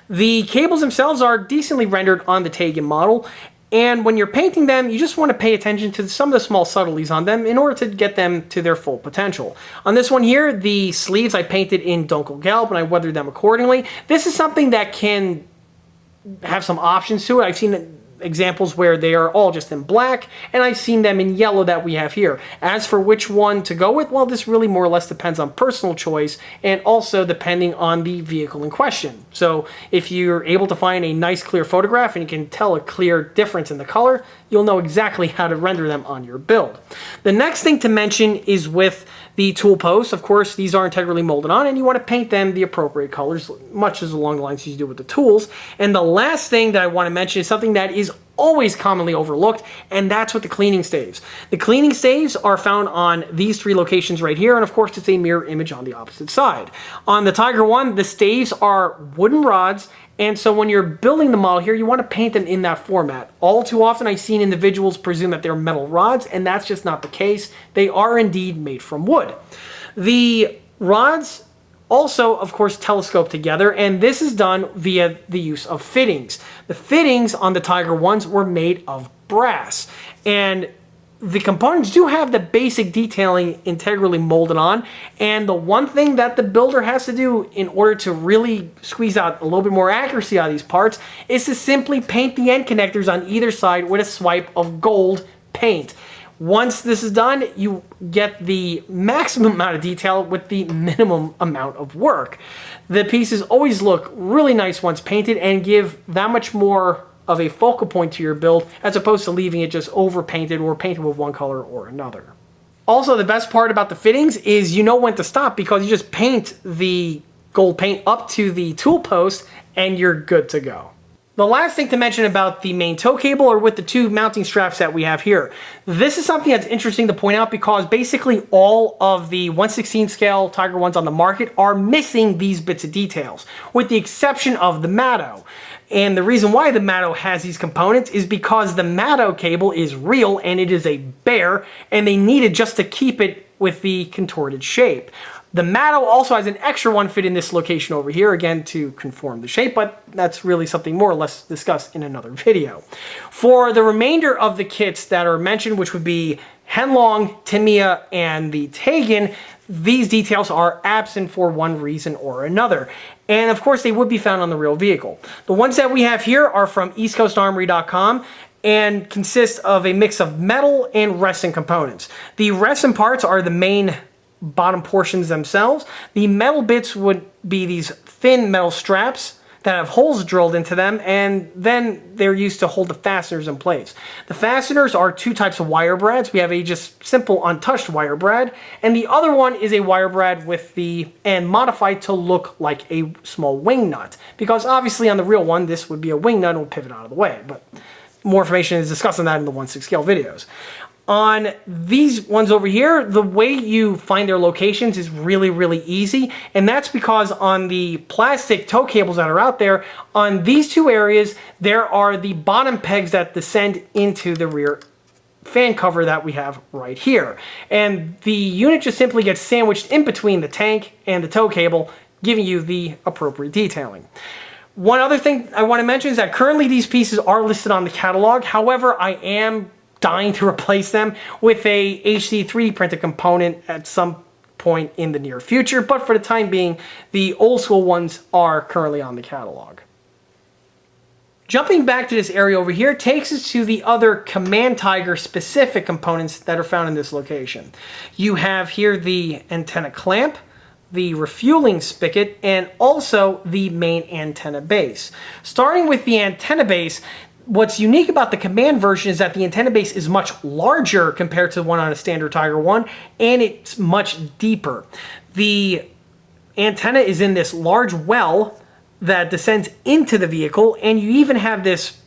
The cables themselves are decently rendered on the Taigen model, and when you're painting them, you just want to pay attention to some of the small subtleties on them in order to get them to their full potential. On this one here, the sleeves I painted in Dunkelgelb, and I weathered them accordingly. This is something that can have some options to it. I've seen examples where they are all just in black, and I've seen them in yellow that we have here. As for which one to go with, well, this really more or less depends on personal choice and also depending on the vehicle in question. So if you're able to find a nice clear photograph and you can tell a clear difference in the color, you'll know exactly how to render them on your build. The next thing to mention is with the tool posts. Of course, these are integrally molded on, and you want to paint them the appropriate colors, much as along the lines you do with the tools. And the last thing that I want to mention is something that is always commonly overlooked, and that's with the cleaning staves. The cleaning staves are found on these three locations right here, and of course it's a mirror image on the opposite side. On the Tiger I, the staves are wooden rods, and so when you're building the model here, you want to paint them in that format. All too often I've seen individuals presume that they're metal rods, and that's just not the case. They are indeed made from wood. The rods also, of course, telescope together, and this is done via the use of fittings. The fittings on the Tiger Is were made of brass, and the components do have the basic detailing integrally molded on, and the one thing that the builder has to do in order to really squeeze out a little bit more accuracy out of these parts is to simply paint the end connectors on either side with a swipe of gold paint. Once this is done, you get the maximum amount of detail with the minimum amount of work. The pieces always look really nice once painted and give that much more of a focal point to your build as opposed to leaving it just over painted or painted with one color or another. Also, the best part about the fittings is you know when to stop because you just paint the gold paint up to the tool post and you're good to go. The last thing to mention about the main tow cable are with the two mounting straps that we have here. This is something that's interesting to point out because basically all of the 1/16 scale Tiger Is on the market are missing these bits of details, with the exception of the Matto. And the reason why the Matto has these components is because the Matto cable is real and it is a bear, and they need it just to keep it with the contorted shape. The Matto also has an extra one fit in this location over here, again to conform the shape, but that's really something more or less discussed in another video. For the remainder of the kits that are mentioned, which would be Henlong, Tamiya, and the Taigen, these details are absent for one reason or another. And of course, they would be found on the real vehicle. The ones that we have here are from eastcoastarmory.com and consist of a mix of metal and resin components. The resin parts are the main bottom portions themselves. The metal bits would be these thin metal straps that have holes drilled into them, and then they're used to hold the fasteners in place. The fasteners are two types of wire brads. We have a just simple untouched wire brad, and the other one is a wire brad with the end modified to look like a small wing nut, because obviously on the real one this would be a wing nut and will pivot out of the way, but more information is discussed on that in the 1/6 scale videos. On these ones over here, the way you find their locations is really, really easy. And that's because on the plastic tow cables that are out there, on these two areas, there are the bottom pegs that descend into the rear fan cover that we have right here. And the unit just simply gets sandwiched in between the tank and the tow cable, giving you the appropriate detailing. One other thing I want to mention is that currently these pieces are listed on the catalog. However, I am dying to replace them with a HD 3D printed component at some point in the near future, but for the time being, the old school ones are currently on the catalog. Jumping back to this area over here takes us to the other Command Tiger specific components that are found in this location. You have here the antenna clamp, the refueling spigot, and also the main antenna base. Starting with the antenna base, what's unique about the Command version is that the antenna base is much larger compared to the one on a standard Tiger I, and it's much deeper. The antenna is in this large well that descends into the vehicle, and you even have this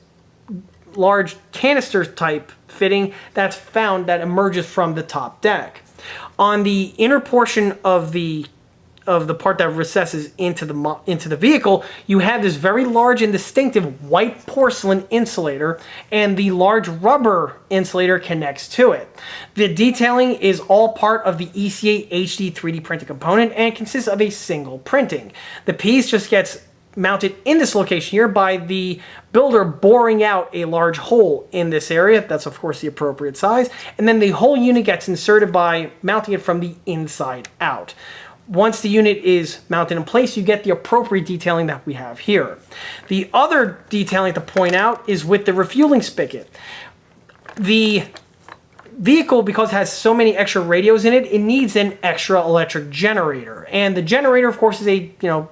large canister type fitting that's found that emerges from the top deck. On the inner portion of the part that recesses into the vehicle, you have this very large and distinctive white porcelain insulator, and the large rubber insulator connects to it. The detailing is all part of the ECA HD 3D printed component and consists of a single printing. The piece just gets mounted in this location here by the builder boring out a large hole in this area. That's of course the appropriate size, and then the whole unit gets inserted by mounting it from the inside out. Once the unit is mounted in place, you get the appropriate detailing that we have here. The other detailing to point out is with the refueling spigot. The vehicle, because it has so many extra radios in it, it needs an extra electric generator. And the generator, of course, is a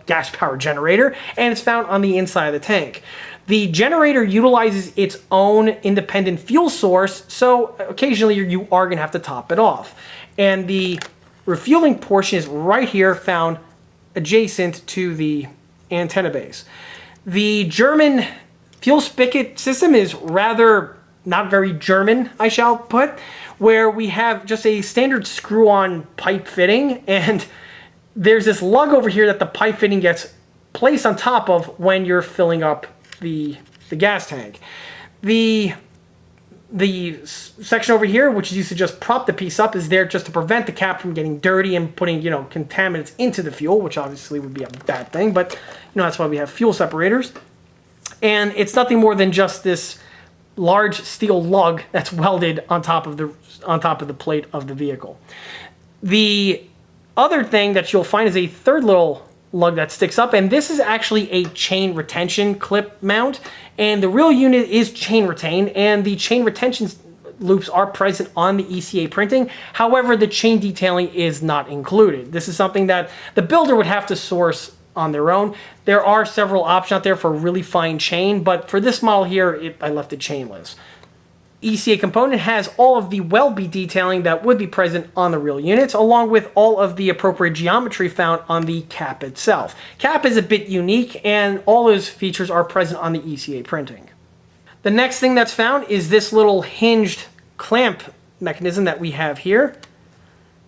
gas-powered generator, and it's found on the inside of the tank. The generator utilizes its own independent fuel source, so occasionally you are going to have to top it off. And the refueling portion is right here, found adjacent to the antenna base. The German fuel spigot system is rather not very German, I shall put, where we have just a standard screw-on pipe fitting, and there's this lug over here that the pipe fitting gets placed on top of when you're filling up the gas tank. The section over here, which is used to just prop the piece up, is there just to prevent the cap from getting dirty and putting, contaminants into the fuel, which obviously would be a bad thing, but, that's why we have fuel separators. And it's nothing more than just this large steel lug that's welded on top of the plate of the vehicle. The other thing that you'll find is a third little lug that sticks up, and this is actually a chain retention clip mount, and the real unit is chain retained, and the chain retention loops are present on the ECA printing. However, the chain detailing is not included. This is something that the builder would have to source on their own. There are several options out there for really fine chain, but for this model here, I left it chainless. ECA component has all of the weld bead detailing that would be present on the real units, along with all of the appropriate geometry found on the cap itself. Cap is a bit unique, and all those features are present on the ECA printing. The next thing that's found is this little hinged clamp mechanism that we have here.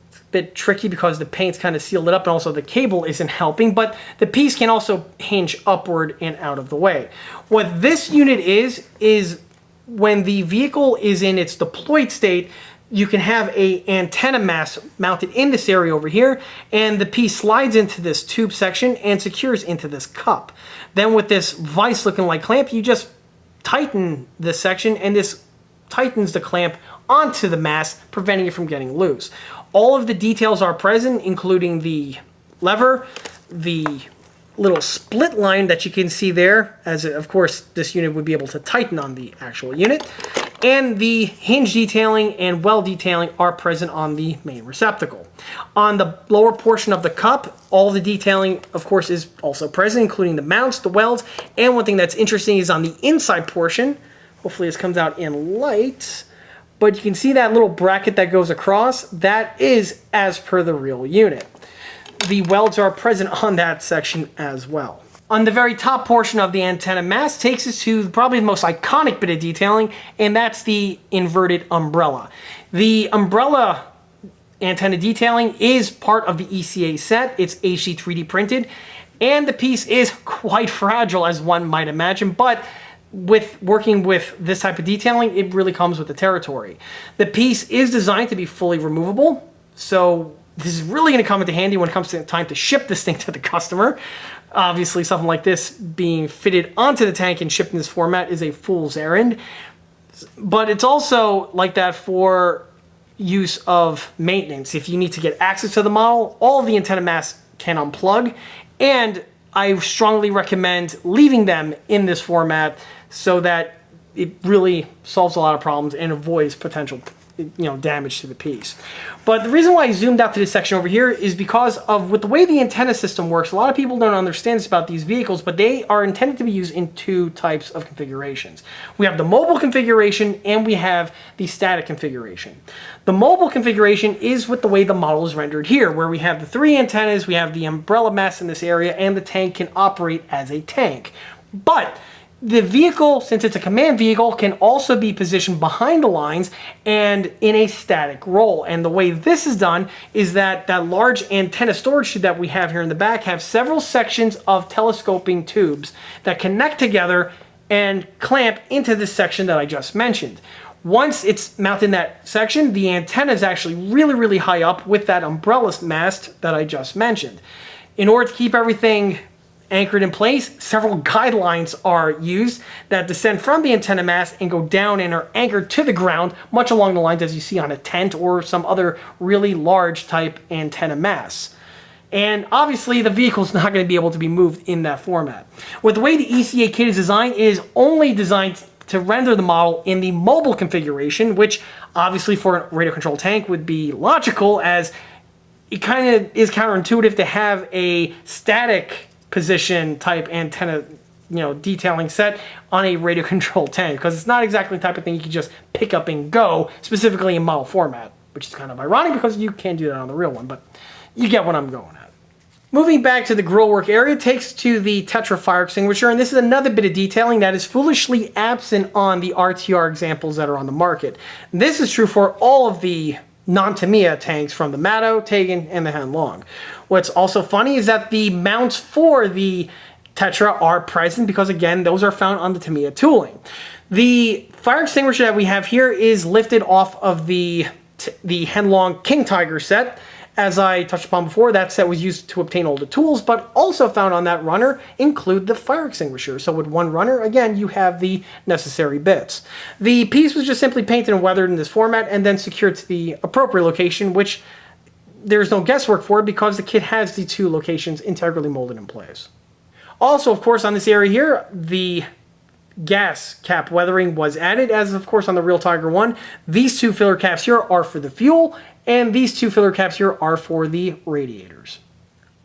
It's a bit tricky because the paint's kind of sealed it up, and also the cable isn't helping, but the piece can also hinge upward and out of the way. What this unit is when the vehicle is in its deployed state, you can have a antenna mast mounted in this area over here, and the piece slides into this tube section and secures into this cup. Then with this vice looking like clamp, you just tighten this section, and this tightens the clamp onto the mast, preventing it from getting loose. All of the details are present, including the lever, the little split line that you can see there, as of course this unit would be able to tighten on the actual unit, and the hinge detailing and well detailing are present on the main receptacle. On the lower portion of the cup, all the detailing of course is also present, including the mounts, the welds, and one thing that's interesting is on the inside portion, hopefully this comes out in light, but you can see that little bracket that goes across, that is as per the real unit. The welds are present on that section as well. On the very top portion of the antenna mast takes us to probably the most iconic bit of detailing, and that's the inverted umbrella. The umbrella antenna detailing is part of the ECA set. It's HD 3D printed, and the piece is quite fragile, as one might imagine, but with working with this type of detailing, it really comes with the territory. The piece is designed to be fully removable, so this is really going to come into handy when it comes to time to ship this thing to the customer. Obviously, something like this being fitted onto the tank and shipped in this format is a fool's errand. But it's also like that for use of maintenance. If you need to get access to the model, all of the antenna masts can unplug. And I strongly recommend leaving them in this format so that it really solves a lot of problems and avoids potential damage to the piece. But the reason why I zoomed out to this section over here is because of with the way the antenna system works, a lot of people don't understand this about these vehicles, but they are intended to be used in two types of configurations. We have the mobile configuration and we have the static configuration. The mobile configuration is with the way the model is rendered here, where we have the three antennas, we have the umbrella mast in this area, and the tank can operate as a tank. But the vehicle, since it's a command vehicle, can also be positioned behind the lines and in a static roll. And the way this is done is that that large antenna storage chute that we have here in the back have several sections of telescoping tubes that connect together and clamp into this section that I just mentioned. Once it's mounted in that section, the antenna is actually really, really high up with that umbrella mast that I just mentioned. In order to keep everything anchored in place, several guidelines are used that descend from the antenna mast and go down and are anchored to the ground, much along the lines as you see on a tent or some other really large type antenna masts. And obviously the vehicle is not going to be able to be moved in that format. With the way the ECA kit is designed, it is only designed to render the model in the mobile configuration, which obviously for a radio control tank would be logical, as it kind of is counterintuitive to have a static position type antenna detailing set on a radio control tank, because it's not exactly the type of thing you can just pick up and go, specifically in model format, which is kind of ironic because you can do that on the real one, but you get what I'm going at. Moving back to the grill work area takes to the Tetra fire extinguisher, and this is another bit of detailing that is foolishly absent on the RTR examples that are on the market. This is true for all of the non-Tamiya tanks from the Matto, Taigen, and the Henlong. What's also funny is that the mounts for the Tetra are present because, again, those are found on the Tamiya tooling. The fire extinguisher that we have here is lifted off of the Henlong King Tiger set. As I touched upon before, that set was used to obtain all the tools, but also found on that runner include the fire extinguisher. So with one runner, again, you have the necessary bits. The piece was just simply painted and weathered in this format and then secured to the appropriate location, which there's no guesswork for because the kit has the two locations integrally molded in place. Also, of course, on this area here, the gas cap weathering was added, as of course on the real Tiger I. These two filler caps here are for the fuel, and these two filler caps here are for the radiators.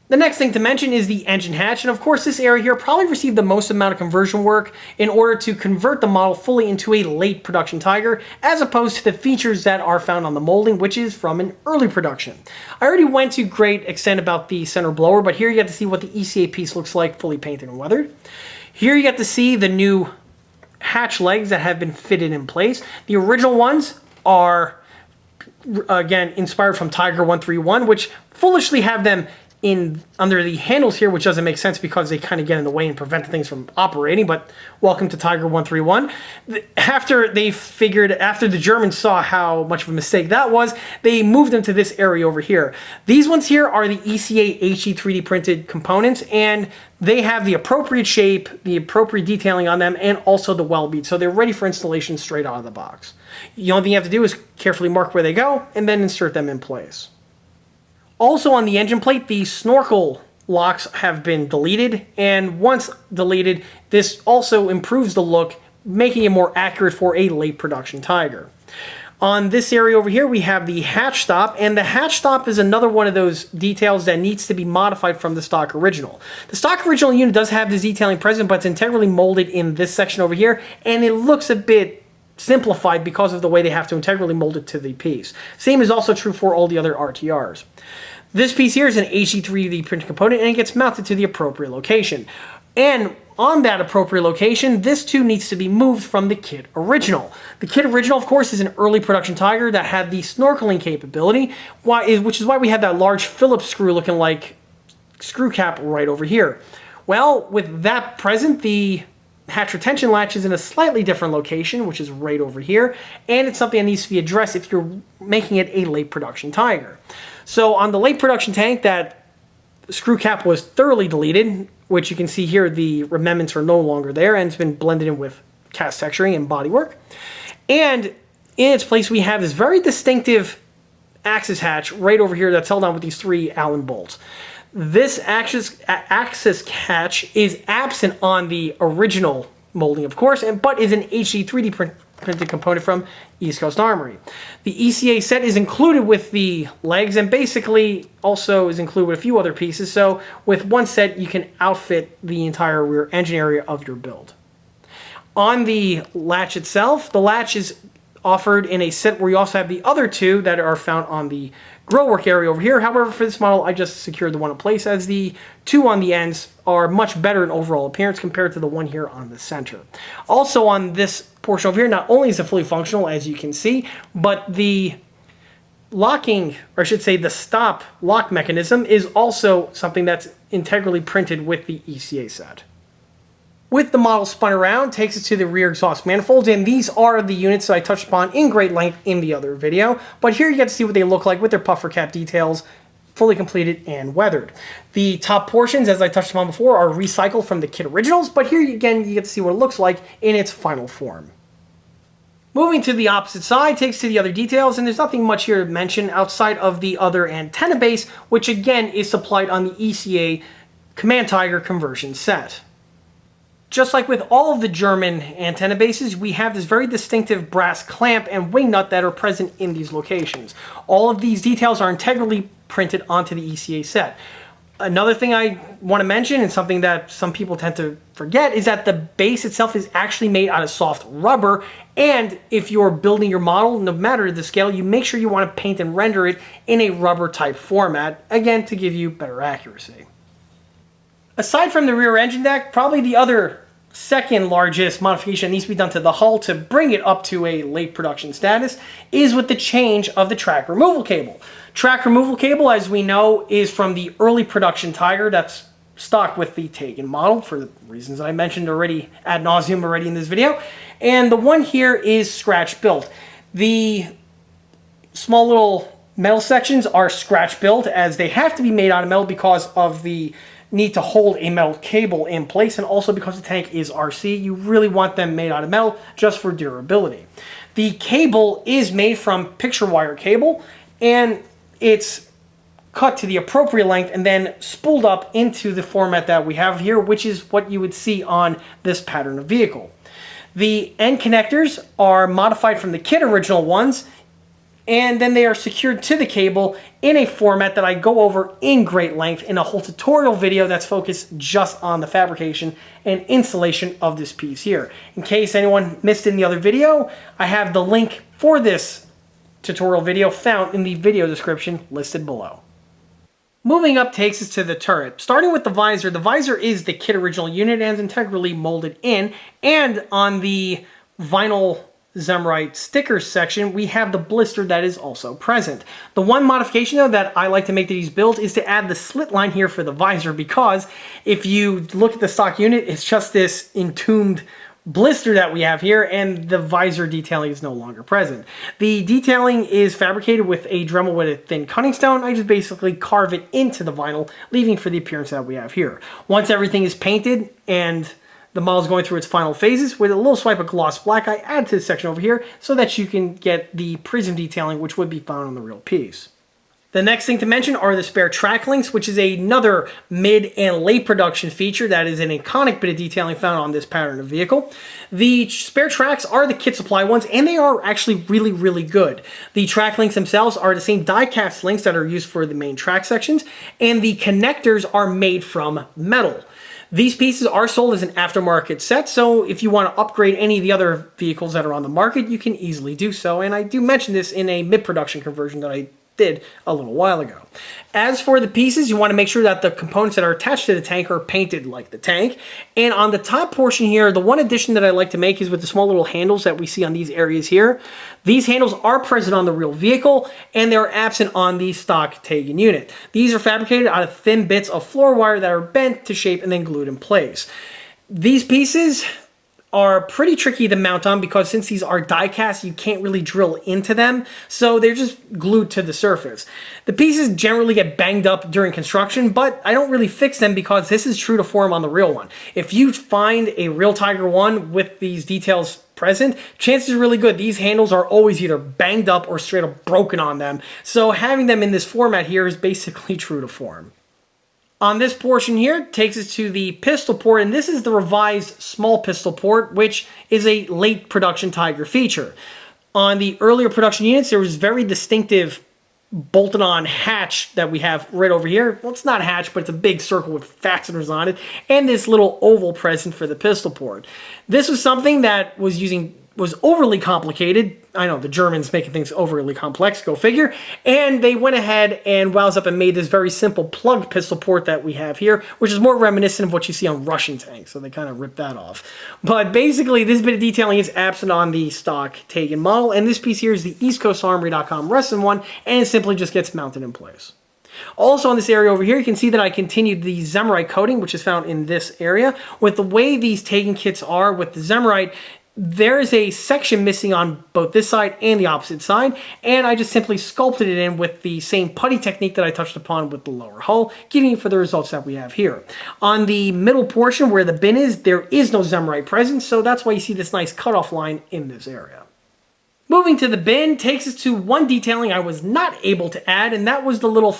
The next thing to mention is the engine hatch, and of course this area here probably received the most amount of conversion work in order to convert the model fully into a late production Tiger, as opposed to the features that are found on the molding, which is from an early production. I already went to great extent about the center blower, but here you get to see what the ECA piece looks like fully painted and weathered. Here you get to see the new hatch legs that have been fitted in place. The original ones are, again, inspired from Tiger 131, which foolishly have them under the handles here, which doesn't make sense because they kind of get in the way and prevent things from operating, but welcome to Tiger 131. After the Germans saw how much of a mistake that was, they moved them to this area over here. These ones here are the ECA HD 3D printed components, and they have the appropriate shape, the appropriate detailing on them, and also the well bead, so they're ready for installation straight out of the box. The only thing you have to do is carefully mark where they go and then insert them in place. Also on the engine plate, the snorkel locks have been deleted, and once deleted, this also improves the look, making it more accurate for a late production Tiger. On this area over here, we have the hatch stop, and the hatch stop is another one of those details that needs to be modified from the stock original. The stock original unit does have this detailing present, but it's integrally molded in this section over here, and it looks a bit simplified because of the way they have to integrally mold it to the piece. Same is also true for all the other RTRs. This piece here is an HD3D printed component, and it gets mounted to the appropriate location. And on that appropriate location, this too needs to be moved from the kit original. The kit original, of course, is an early production Tiger that had the snorkeling capability, which is why we have that large Phillips screw looking like screw cap right over here. Well, with that present, the hatch retention latch is in a slightly different location, which is right over here, and it's something that needs to be addressed if you're making it a late production Tiger. So on the late production tank, that screw cap was thoroughly deleted, which you can see here the remnants are no longer there, and it's been blended in with cast texturing and bodywork. And in its place, we have this very distinctive axis hatch right over here that's held on with these 3 Allen bolts. This axis hatch is absent on the original molding, of course, but is an HD 3D printed component from East Coast Armory. The ECA set is included with the legs, and basically also is included with a few other pieces, so with one set you can outfit the entire rear engine area of your build. On the latch itself, the latch is offered in a set where you also have the other 2 that are found on the grillwork area over here. However, for this model, I just secured the one in place, as the 2 on the ends are much better in overall appearance compared to the one here on the center. Also on this portion over here, not only is it fully functional, as you can see, but the locking, or I should say the stop lock mechanism, is also something that's integrally printed with the ECA set. With the model spun around, takes us to the rear exhaust manifolds, and these are the units that I touched upon in great length in the other video, but here you get to see what they look like with their puffer cap details, fully completed and weathered. The top portions, as I touched upon before, are recycled from the kit originals, but here again you get to see what it looks like in its final form. Moving to the opposite side takes to the other details, and there's nothing much here to mention outside of the other antenna base, which again is supplied on the ECA Command Tiger conversion set. Just like with all of the German antenna bases, we have this very distinctive brass clamp and wing nut that are present in these locations. All of these details are integrally printed onto the ECA set. Another thing I want to mention, and something that some people tend to forget, is that the base itself is actually made out of soft rubber, and if you're building your model, no matter the scale, you make sure you want to paint and render it in a rubber type format, again to give you better accuracy. Aside from the rear engine deck, probably the other second largest modification that needs to be done to the hull to bring it up to a late production status is with the change of the track removal cable. Track removal cable, as we know, is from the early production Tiger that's stocked with the Taigen model for the reasons I mentioned already ad nauseum already in this video, and the one here is scratch built. The small little metal sections are scratch built, as they have to be made out of metal because of the need to hold a metal cable in place, and also because the tank is RC, you really want them made out of metal just for durability. The cable is made from picture wire cable, and it's cut to the appropriate length and then spooled up into the format that we have here, which is what you would see on this pattern of vehicle. The end connectors are modified from the kit original ones, and then they are secured to the cable in a format that I go over in great length in a whole tutorial video that's focused just on the fabrication and installation of this piece here. In case anyone missed it in the other video, I have the link for this tutorial video found in the video description listed below. Moving up takes us to the turret. Starting with the visor is the kit original unit and is integrally molded in, and on the vinyl Zemrite stickers section, we have the blister that is also present. The one modification though that I like to make to these builds is to add the slit line here for the visor, because if you look at the stock unit, it's just this entombed blister that we have here, and the visor detailing is no longer present. The detailing is fabricated with a Dremel with a thin cutting stone. I just basically carve it into the vinyl, leaving for the appearance that we have here. Once everything is painted and the model's going through its final phases with a little swipe of gloss black I add to this section over here so that you can get the prism detailing which would be found on the real piece. The next thing to mention are the spare track links, which is another mid and late production feature that is an iconic bit of detailing found on this pattern of vehicle. The spare tracks are the kit supply ones, and they are actually really, really good. The track links themselves are the same die-cast links that are used for the main track sections, and the connectors are made from metal. These pieces are sold as an aftermarket set, so if you want to upgrade any of the other vehicles that are on the market, you can easily do so, and I do mention this in a mid-production conversion that I did a little while ago. As for the pieces, you want to make sure that the components that are attached to the tank are painted like the tank. And on the top portion here, the one addition that I like to make is with the small little handles that we see on these areas here. These handles are present on the real vehicle, and they're absent on the stock Taigen unit. These are fabricated out of thin bits of floor wire that are bent to shape and then glued in place. These pieces are pretty tricky to mount on because since these are die cast, you can't really drill into them, so they're just glued to the surface. The pieces generally get banged up during construction, but I don't really fix them because this is true to form on the real one. If you find a real Tiger I with these details present, chances are really good these handles are always either banged up or straight up broken on them, so having them in this format here is basically true to form. On this portion here, takes us to the pistol port, and this is the revised small pistol port, which is a late production Tiger feature. On the earlier production units, there was very distinctive bolted on hatch that we have right over here. Well, it's not a hatch, but it's a big circle with fasteners on it, and this little oval present for the pistol port. This was something that was overly complicated. I know, the Germans making things overly complex, go figure. And they went ahead and wows up and made this very simple plug pistol port that we have here, which is more reminiscent of what you see on Russian tanks, so they kind of ripped that off. But basically, this bit of detailing is absent on the stock Taigen model, and this piece here is the EastCoastArmory.com Wrestling one, and it simply just gets mounted in place. Also on this area over here, you can see that I continued the Zemerite coating, which is found in this area. With the way these Taigen kits are with the Zemerite, there is a section missing on both this side and the opposite side, and I just simply sculpted it in with the same putty technique that I touched upon with the lower hull, giving you for the results that we have here. On the middle portion where the bin is, there is no Zemerite present, so that's why you see this nice cutoff line in this area. Moving to the bin takes us to one detailing I was not able to add, and that was the little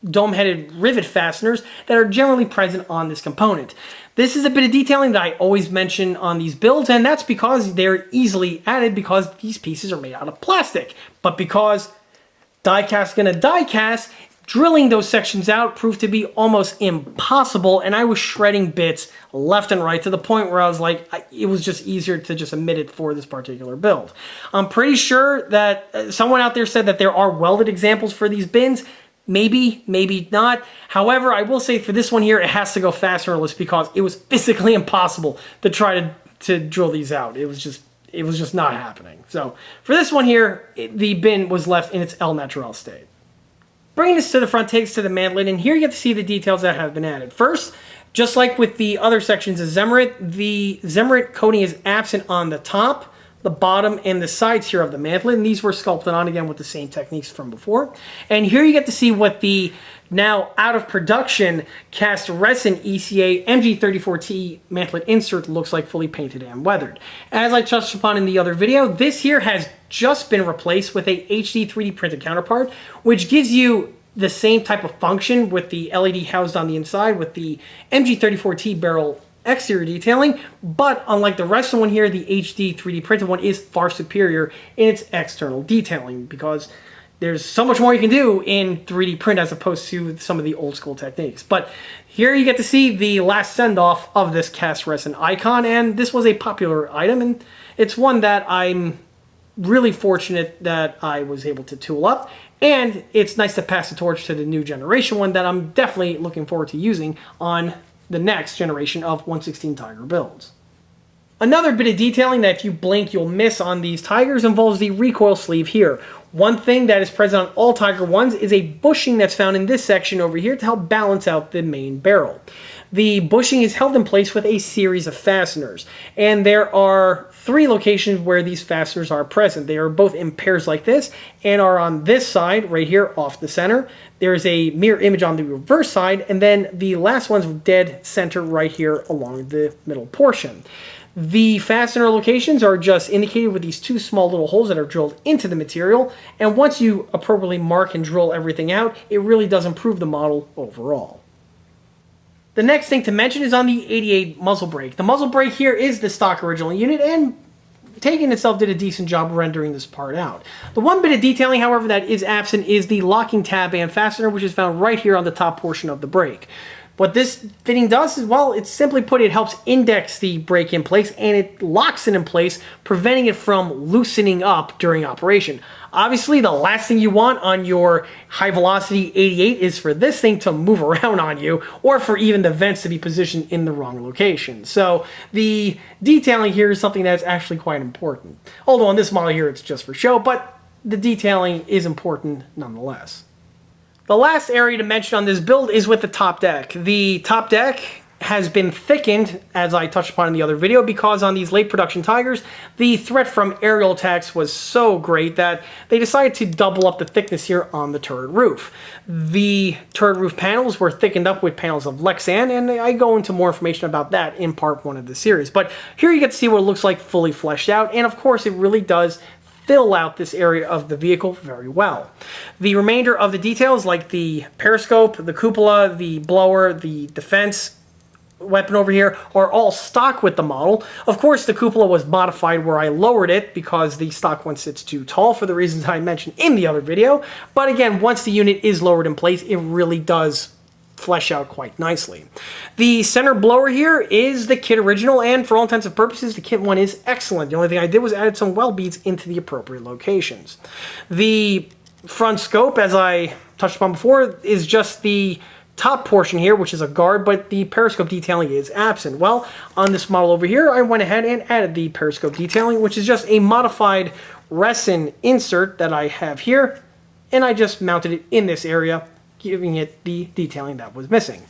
dome-headed rivet fasteners that are generally present on this component. This is a bit of detailing that I always mention on these builds, and that's because they're easily added because these pieces are made out of plastic. But because die-cast gonna die-cast, drilling those sections out proved to be almost impossible, and I was shredding bits left and right to the point where I was like, it was just easier to just omit it for this particular build. I'm pretty sure that someone out there said that there are welded examples for these bins. Maybe, maybe not. However, I will say for this one here, it has to go fastenerless because it was physically impossible to try to drill these out. It was just not happening. So for this one here, the bin was left in its El Natural state. Bringing this to the front takes to the mantle, and here you get to see the details that have been added. First, just like with the other sections of Zemerite, the Zemerite coating is absent on the top, the bottom, and the sides here of the mantle, and these were sculpted on again with the same techniques from before. And here you get to see what the now out of production cast resin ECA MG34T mantlet insert looks like, fully painted and weathered. As I touched upon in the other video, this here has just been replaced with a HD 3D printed counterpart, which gives you the same type of function with the LED housed on the inside with the MG34T barrel exterior detailing, but unlike the rest of the one here, the HD 3D printed one is far superior in its external detailing because there's so much more you can do in 3D print as opposed to some of the old school techniques. But here you get to see the last send-off of this cast resin icon, and this was a popular item, and it's one that I'm really fortunate that I was able to tool up, and it's nice to pass the torch to the new generation one that I'm definitely looking forward to using on the next generation of 1/16 Tiger builds. Another bit of detailing that if you blink you'll miss on these Tigers involves the recoil sleeve here. One thing that is present on all Tiger I's is a bushing that's found in this section over here to help balance out the main barrel. The bushing is held in place with a series of fasteners, and there are 3 locations where these fasteners are present. They are both in pairs like this and are on this side right here off the center. There's a mirror image on the reverse side, and then the last one's dead center right here along the middle portion. The fastener locations are just indicated with these 2 small little holes that are drilled into the material, and once you appropriately mark and drill everything out, it really does improve the model overall. The next thing to mention is on the 88 muzzle brake. The muzzle brake here is the stock original unit, and Taigen itself did a decent job rendering this part out. The one bit of detailing, however, that is absent is the locking tab and fastener, which is found right here on the top portion of the brake. What this fitting does is, well, it's simply put, it helps index the brake in place and it locks it in place, preventing it from loosening up during operation. Obviously, the last thing you want on your high velocity 88 is for this thing to move around on you, or for even the vents to be positioned in the wrong location. So the detailing here is something that's actually quite important. Although on this model here, it's just for show, but the detailing is important nonetheless. The last area to mention on this build is with the top deck. The top deck has been thickened, as I touched upon in the other video, because on these late production Tigers, the threat from aerial attacks was so great that they decided to double up the thickness here on the turret roof. The turret roof panels were thickened up with panels of Lexan, and I go into more information about that in part 1 of the series. But here you get to see what it looks like fully fleshed out, and of course it really does fill out this area of the vehicle very well. The remainder of the details, like the periscope, the cupola, the blower, the defense weapon over here, are all stock with the model. Of course, the cupola was modified where I lowered it because the stock one sits too tall for the reasons I mentioned in the other video. But again, once the unit is lowered in place, it really does flesh out quite nicely. The center blower here is the kit original, and for all intents and purposes, the kit one is excellent. The only thing I did was added some well beads into the appropriate locations. The front scope, as I touched upon before, is just the top portion here, which is a guard, but the periscope detailing is absent. Well, on this model over here, I went ahead and added the periscope detailing, which is just a modified resin insert that I have here, and I just mounted it in this area, giving it the detailing that was missing.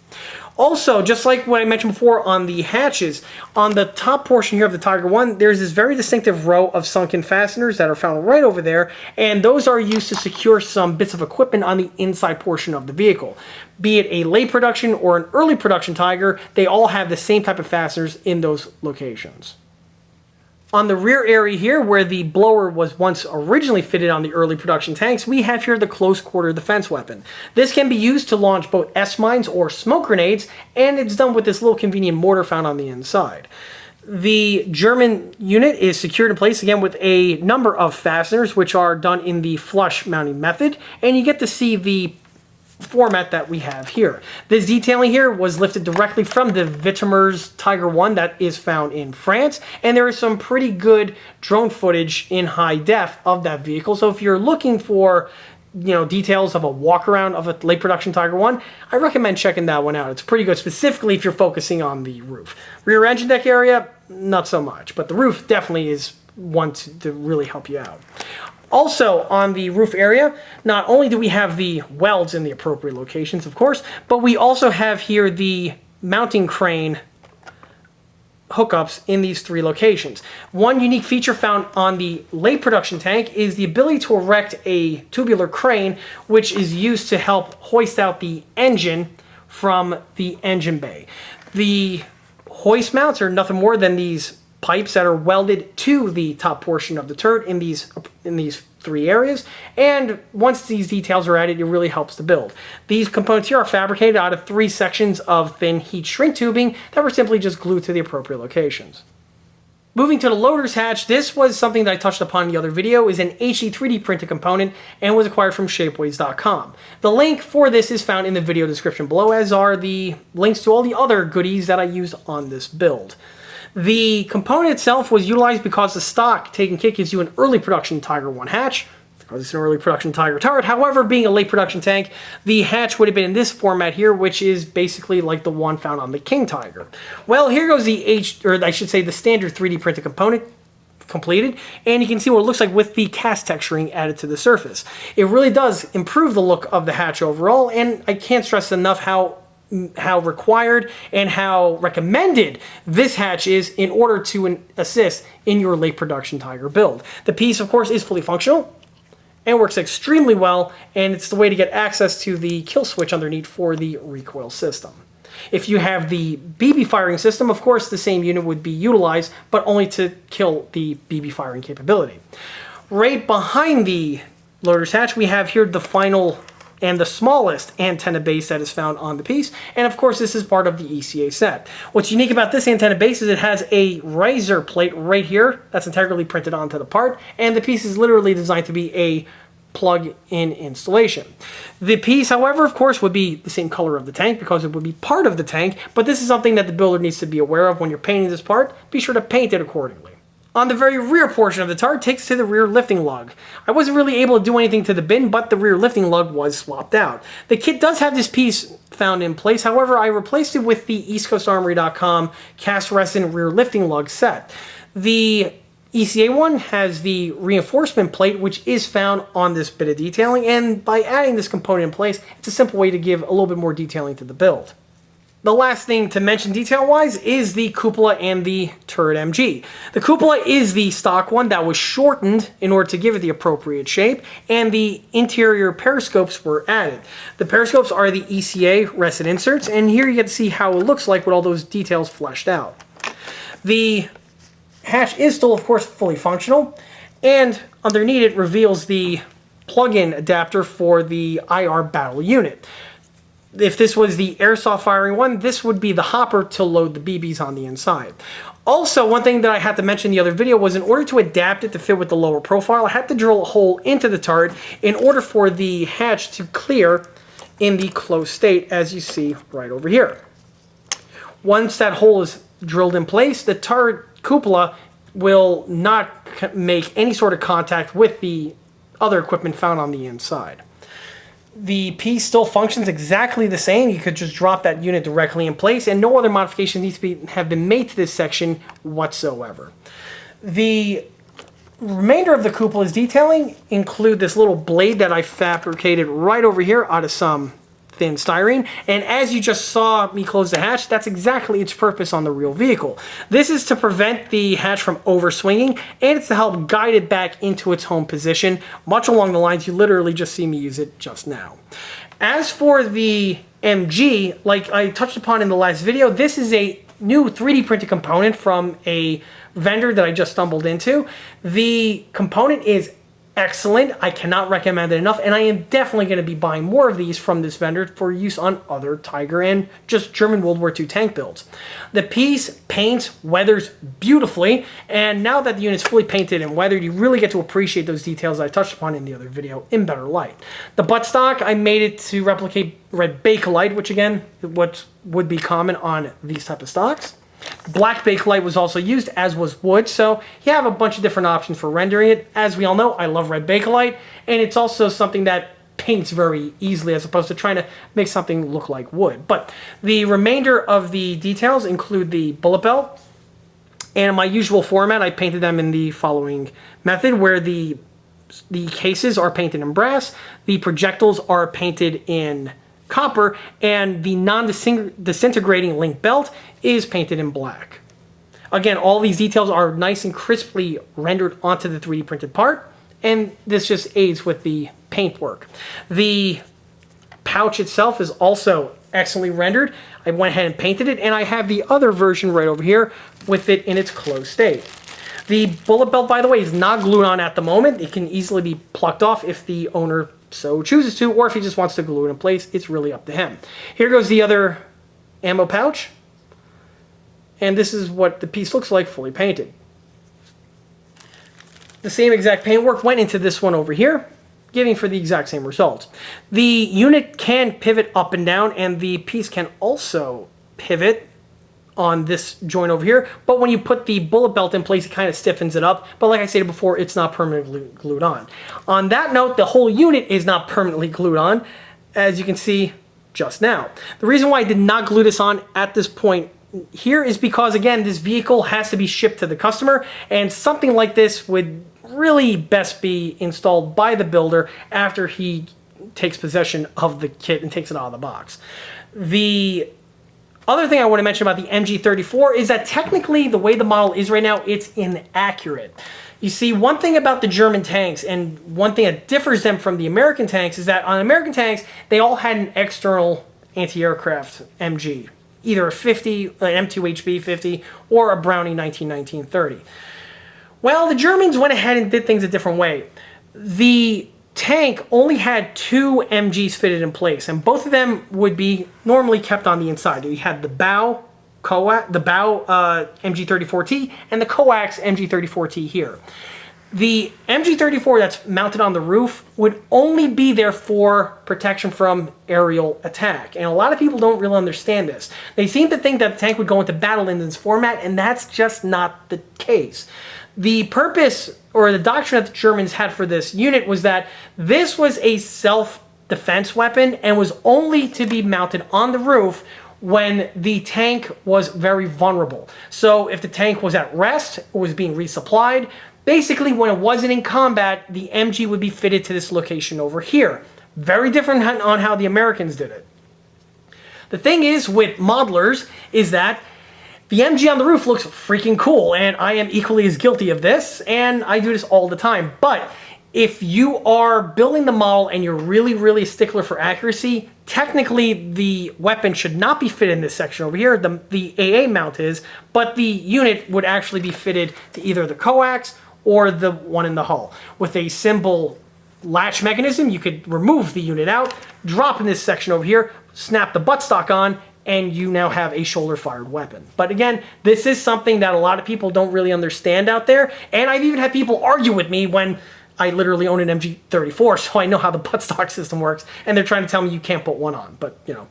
Also, just like what I mentioned before on the hatches, on the top portion here of the Tiger I, there's this very distinctive row of sunken fasteners that are found right over there, and those are used to secure some bits of equipment on the inside portion of the vehicle. Be it a late production or an early production Tiger, they all have the same type of fasteners in those locations. On the rear area here, where the blower was once originally fitted on the early production tanks, we have here the close quarter defense weapon. This can be used to launch both S-mines or smoke grenades, and it's done with this little convenient mortar found on the inside. The German unit is secured in place again with a number of fasteners, which are done in the flush mounting method, and you get to see the format that we have here. This detailing here was lifted directly from the Wittmann's Tiger I that is found in France, and there is some pretty good drone footage in high def of that vehicle. So if you're looking for, details of a walk around of a late production Tiger I recommend checking that one out. It's pretty good, specifically if you're focusing on the roof. Rear engine deck area, not so much, but the roof definitely is one to really help you out. Also, on the roof area, not only do we have the welds in the appropriate locations, of course, but we also have here the mounting crane hookups in these 3 locations. One unique feature found on the late production tank is the ability to erect a tubular crane, which is used to help hoist out the engine from the engine bay. The hoist mounts are nothing more than these pipes that are welded to the top portion of the turret in these 3 areas, and once these details are added, it really helps to build. These components here are fabricated out of 3 sections of thin heat shrink tubing that were simply just glued to the appropriate locations. Moving to the loader's hatch, this was something that I touched upon in the other video, is an HD 3D printed component and was acquired from shapeways.com. The link for this is found in the video description below, as are the links to all the other goodies that I used on this build. The component itself was utilized because the stock Taigen kit gives you an early production Tiger I hatch, because it's an early production Tiger turret. However, being a late production tank, the hatch would have been in this format here, which is basically like the one found on the King Tiger. Well, here goes the the standard 3D printed component completed, and you can see what it looks like with the cast texturing added to the surface. It really does improve the look of the hatch overall, and I can't stress enough how required and how recommended this hatch is in order to assist in your late production Tiger build. The piece, of course, is fully functional and works extremely well, and it's the way to get access to the kill switch underneath for the recoil system. If you have the BB firing system, of course, the same unit would be utilized, but only to kill the BB firing capability. Right behind the loader's hatch, we have here the final and the smallest antenna base that is found on the piece, and of course this is part of the ECA set. What's unique about this antenna base is it has a riser plate right here that's integrally printed onto the part, and the piece is literally designed to be a plug-in installation. The piece, however, of course, would be the same color of the tank because it would be part of the tank, but this is something that the builder needs to be aware of when you're painting this part. Be sure to paint it accordingly. On the very rear portion of the tart takes to the rear lifting lug. I wasn't really able to do anything to the bin, but the rear lifting lug was swapped out. The kit does have this piece found in place, however, I replaced it with the EastCoastArmory.com cast resin rear lifting lug set. The ECA one has the reinforcement plate, which is found on this bit of detailing, and by adding this component in place, it's a simple way to give a little bit more detailing to the build. The last thing to mention detail-wise is the cupola and the turret MG. The cupola is the stock one that was shortened in order to give it the appropriate shape, and the interior periscopes were added. The periscopes are the ECA resin inserts, and here you get to see how it looks like with all those details fleshed out. The hatch is still, of course, fully functional, and underneath it reveals the plug-in adapter for the IR battle unit. If this was the airsoft firing one, this would be the hopper to load the BBs on the inside. Also, one thing that I had to mention in the other video was in order to adapt it to fit with the lower profile, I had to drill a hole into the turret in order for the hatch to clear in the closed state, as you see right over here. Once that hole is drilled in place, the turret cupola will not make any sort of contact with the other equipment found on the inside. The piece still functions exactly the same. You could just drop that unit directly in place, and no other modifications need to have been made to this section whatsoever. The remainder of the cupola's detailing include this little blade that I fabricated right over here out of some thin styrene, and as you just saw me close the hatch, that's exactly its purpose on the real vehicle. This is to prevent the hatch from overswinging, and it's to help guide it back into its home position, much along the lines you literally just see me use it just now. As for the MG, like I touched upon in the last video, this is a new 3D printed component from a vendor that I just stumbled into. The component is excellent. I cannot recommend it enough, and I am definitely going to be buying more of these from this vendor for use on other Tiger and just German World War II tank builds. The piece paints, weathers beautifully, and now that the unit's fully painted and weathered, you really get to appreciate those details I touched upon in the other video in better light. The buttstock, I made it to replicate red Bakelite, which again, what would be common on these type of stocks. Black Bakelite was also used, as was wood, so you have a bunch of different options for rendering it. As we all know, I love red Bakelite, and it's also something that paints very easily as opposed to trying to make something look like wood. But the remainder of the details include the bullet belt, and in my usual format, I painted them in the following method, where the cases are painted in brass, the projectiles are painted in copper, and the non-disintegrating link belt is painted in black. Again, all these details are nice and crisply rendered onto the 3D printed part, and this just aids with the paint work. The pouch itself is also excellently rendered. I went ahead and painted it, and I have the other version right over here with it in its closed state. The bullet belt, by the way, is not glued on at the moment. It can easily be plucked off if the owner so chooses to, or if he just wants to glue it in place, it's really up to him. Here goes the other ammo pouch, and this is what the piece looks like fully painted. The same exact paintwork went into this one over here, giving for the exact same results. The unit can pivot up and down, and the piece can also pivot on this joint over here, but when you put the bullet belt in place, it kind of stiffens it up, but like I stated before, it's not permanently glued on. On that note, the whole unit is not permanently glued on, as you can see just now. The reason why I did not glue this on at this point here is because, again, this vehicle has to be shipped to the customer, and something like this would really best be installed by the builder after he takes possession of the kit and takes it out of the box. The other thing I want to mention about the MG34 is that technically the way the model is right now, it's inaccurate. You see, one thing about the German tanks, and one thing that differs them from the American tanks, is that on American tanks, they all had an external anti-aircraft MG, either a 50, an M2HB 50, or a Browning 1919-30. Well, the Germans went ahead and did things a different way. The tank only had 2 MGs fitted in place, and both of them would be normally kept on the inside. You had the bow MG34T and the coax MG34T here. The MG34 that's mounted on the roof would only be there for protection from aerial attack. And a lot of people don't really understand this. They seem to think that the tank would go into battle engines format, and that's just not the case. The purpose, or the doctrine that the Germans had for this unit, was that this was a self-defense weapon and was only to be mounted on the roof when the tank was very vulnerable. So if the tank was at rest or was being resupplied, basically when it wasn't in combat, the MG would be fitted to this location over here. Very different on how the Americans did it. The thing is with modelers is that the MG on the roof looks freaking cool, and I am equally as guilty of this, and I do this all the time. But if you are building the model and you're really a stickler for accuracy, technically the weapon should not be fitted in this section over here. The AA mount is, but the unit would actually be fitted to either the coax or the one in the hull. With a simple latch mechanism, you could remove the unit out, drop in this section over here, snap the buttstock on, and you now have a shoulder-fired weapon. But again, this is something that a lot of people don't really understand out there, and I've even had people argue with me when I literally own an MG34, so I know how the buttstock system works, and they're trying to tell me you can't put one on. But, you know,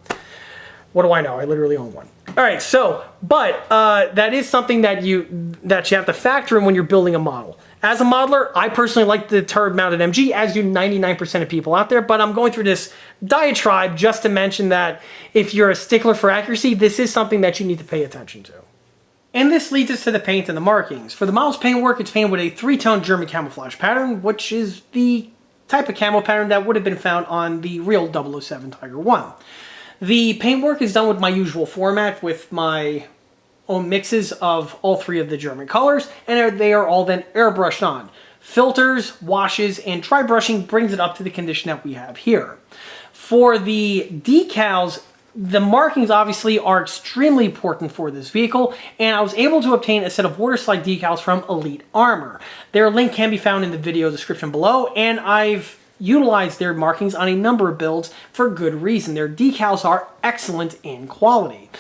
what do I know? I literally own one. All right, so, but that is something that you have to factor in when you're building a model. As a modeler, I personally like the turret-mounted MG, as do 99% of people out there, but I'm going through this diatribe just to mention that if you're a stickler for accuracy, this is something that you need to pay attention to. And this leads us to the paint and the markings. For the model's paintwork, it's painted with a 3-tone German camouflage pattern, which is the type of camo pattern that would have been found on the real 007 Tiger I. The paintwork is done with my usual format, with my own mixes of all 3 of the German colors, and they are all then airbrushed on. Filters, washes, and dry brushing brings it up to the condition that we have here. For the decals, the markings obviously are extremely important for this vehicle, and I was able to obtain a set of water slide decals from Elite Armor. Their link can be found in the video description below, and I've utilized their markings on a number of builds for good reason. Their decals are excellent in quality.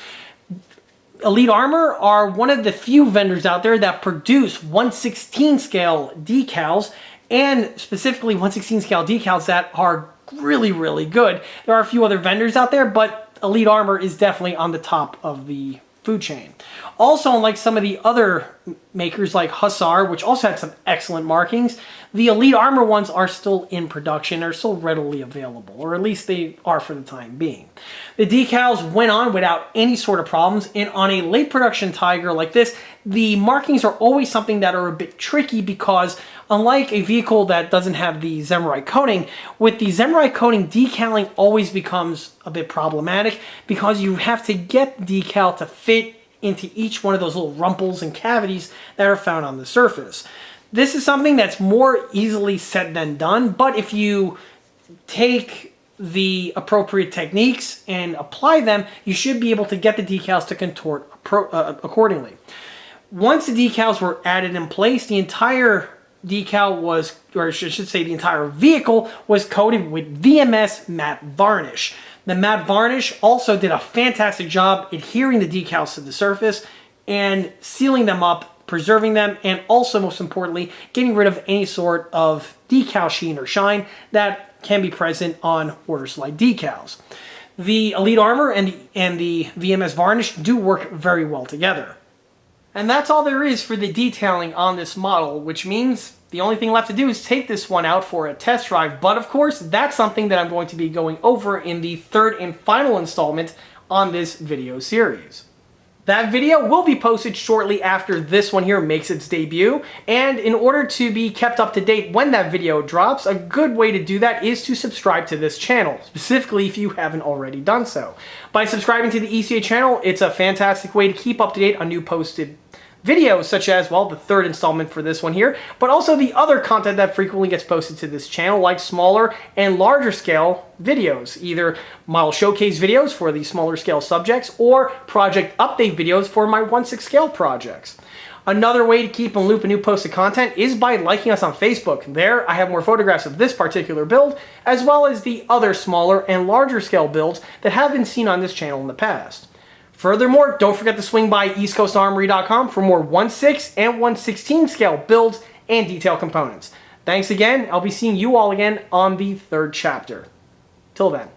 Elite Armor are one of the few vendors out there that produce 1/16 scale decals, and specifically 1/16 scale decals that are really good. There are a few other vendors out there, but Elite Armor is definitely on the top of the food chain. Also, unlike some of the other makers like Hussar, which also had some excellent markings, the Elite Armor ones are still in production, are still readily available, or at least they are for the time being. The decals went on without any sort of problems, and on a late production Tiger like this, the markings are always something that are a bit tricky because unlike a vehicle that doesn't have the Zemrai coating, with the Zemrai coating, decaling always becomes a bit problematic because you have to get the decal to fit into each one of those little rumples and cavities that are found on the surface. This is something that's more easily said than done, but if you take the appropriate techniques and apply them, you should be able to get the decals to contort accordingly. Once the decals were added in place, the entire decal was, or I should say the entire vehicle was coated with VMS matte varnish. The matte varnish also did a fantastic job adhering the decals to the surface and sealing them up, preserving them, and also, most importantly, getting rid of any sort of decal sheen or shine that can be present on water slide decals. The Elite Armor and the VMS varnish do work very well together. And that's all there is for the detailing on this model, which means the only thing left to do is take this one out for a test drive. But of course, that's something that I'm going to be going over in the 3rd and final installment on this video series. That video will be posted shortly after this one here makes its debut, and in order to be kept up to date when that video drops, a good way to do that is to subscribe to this channel, specifically if you haven't already done so. By subscribing to the ECA channel, it's a fantastic way to keep up to date on new posted videos, such as, well, the third installment for this one here, but also the other content that frequently gets posted to this channel, like smaller and larger scale videos, either model showcase videos for the smaller scale subjects or project update videos for my 1/6 scale projects. Another way to keep in loop of new posted content is by liking us on Facebook. There, I have more photographs of this particular build, as well as the other smaller and larger scale builds that have been seen on this channel in the past. Furthermore, don't forget to swing by eastcoastarmory.com for more 1/6 and 1/16 scale builds and detail components. Thanks again. I'll be seeing you all again on the third chapter. Till then.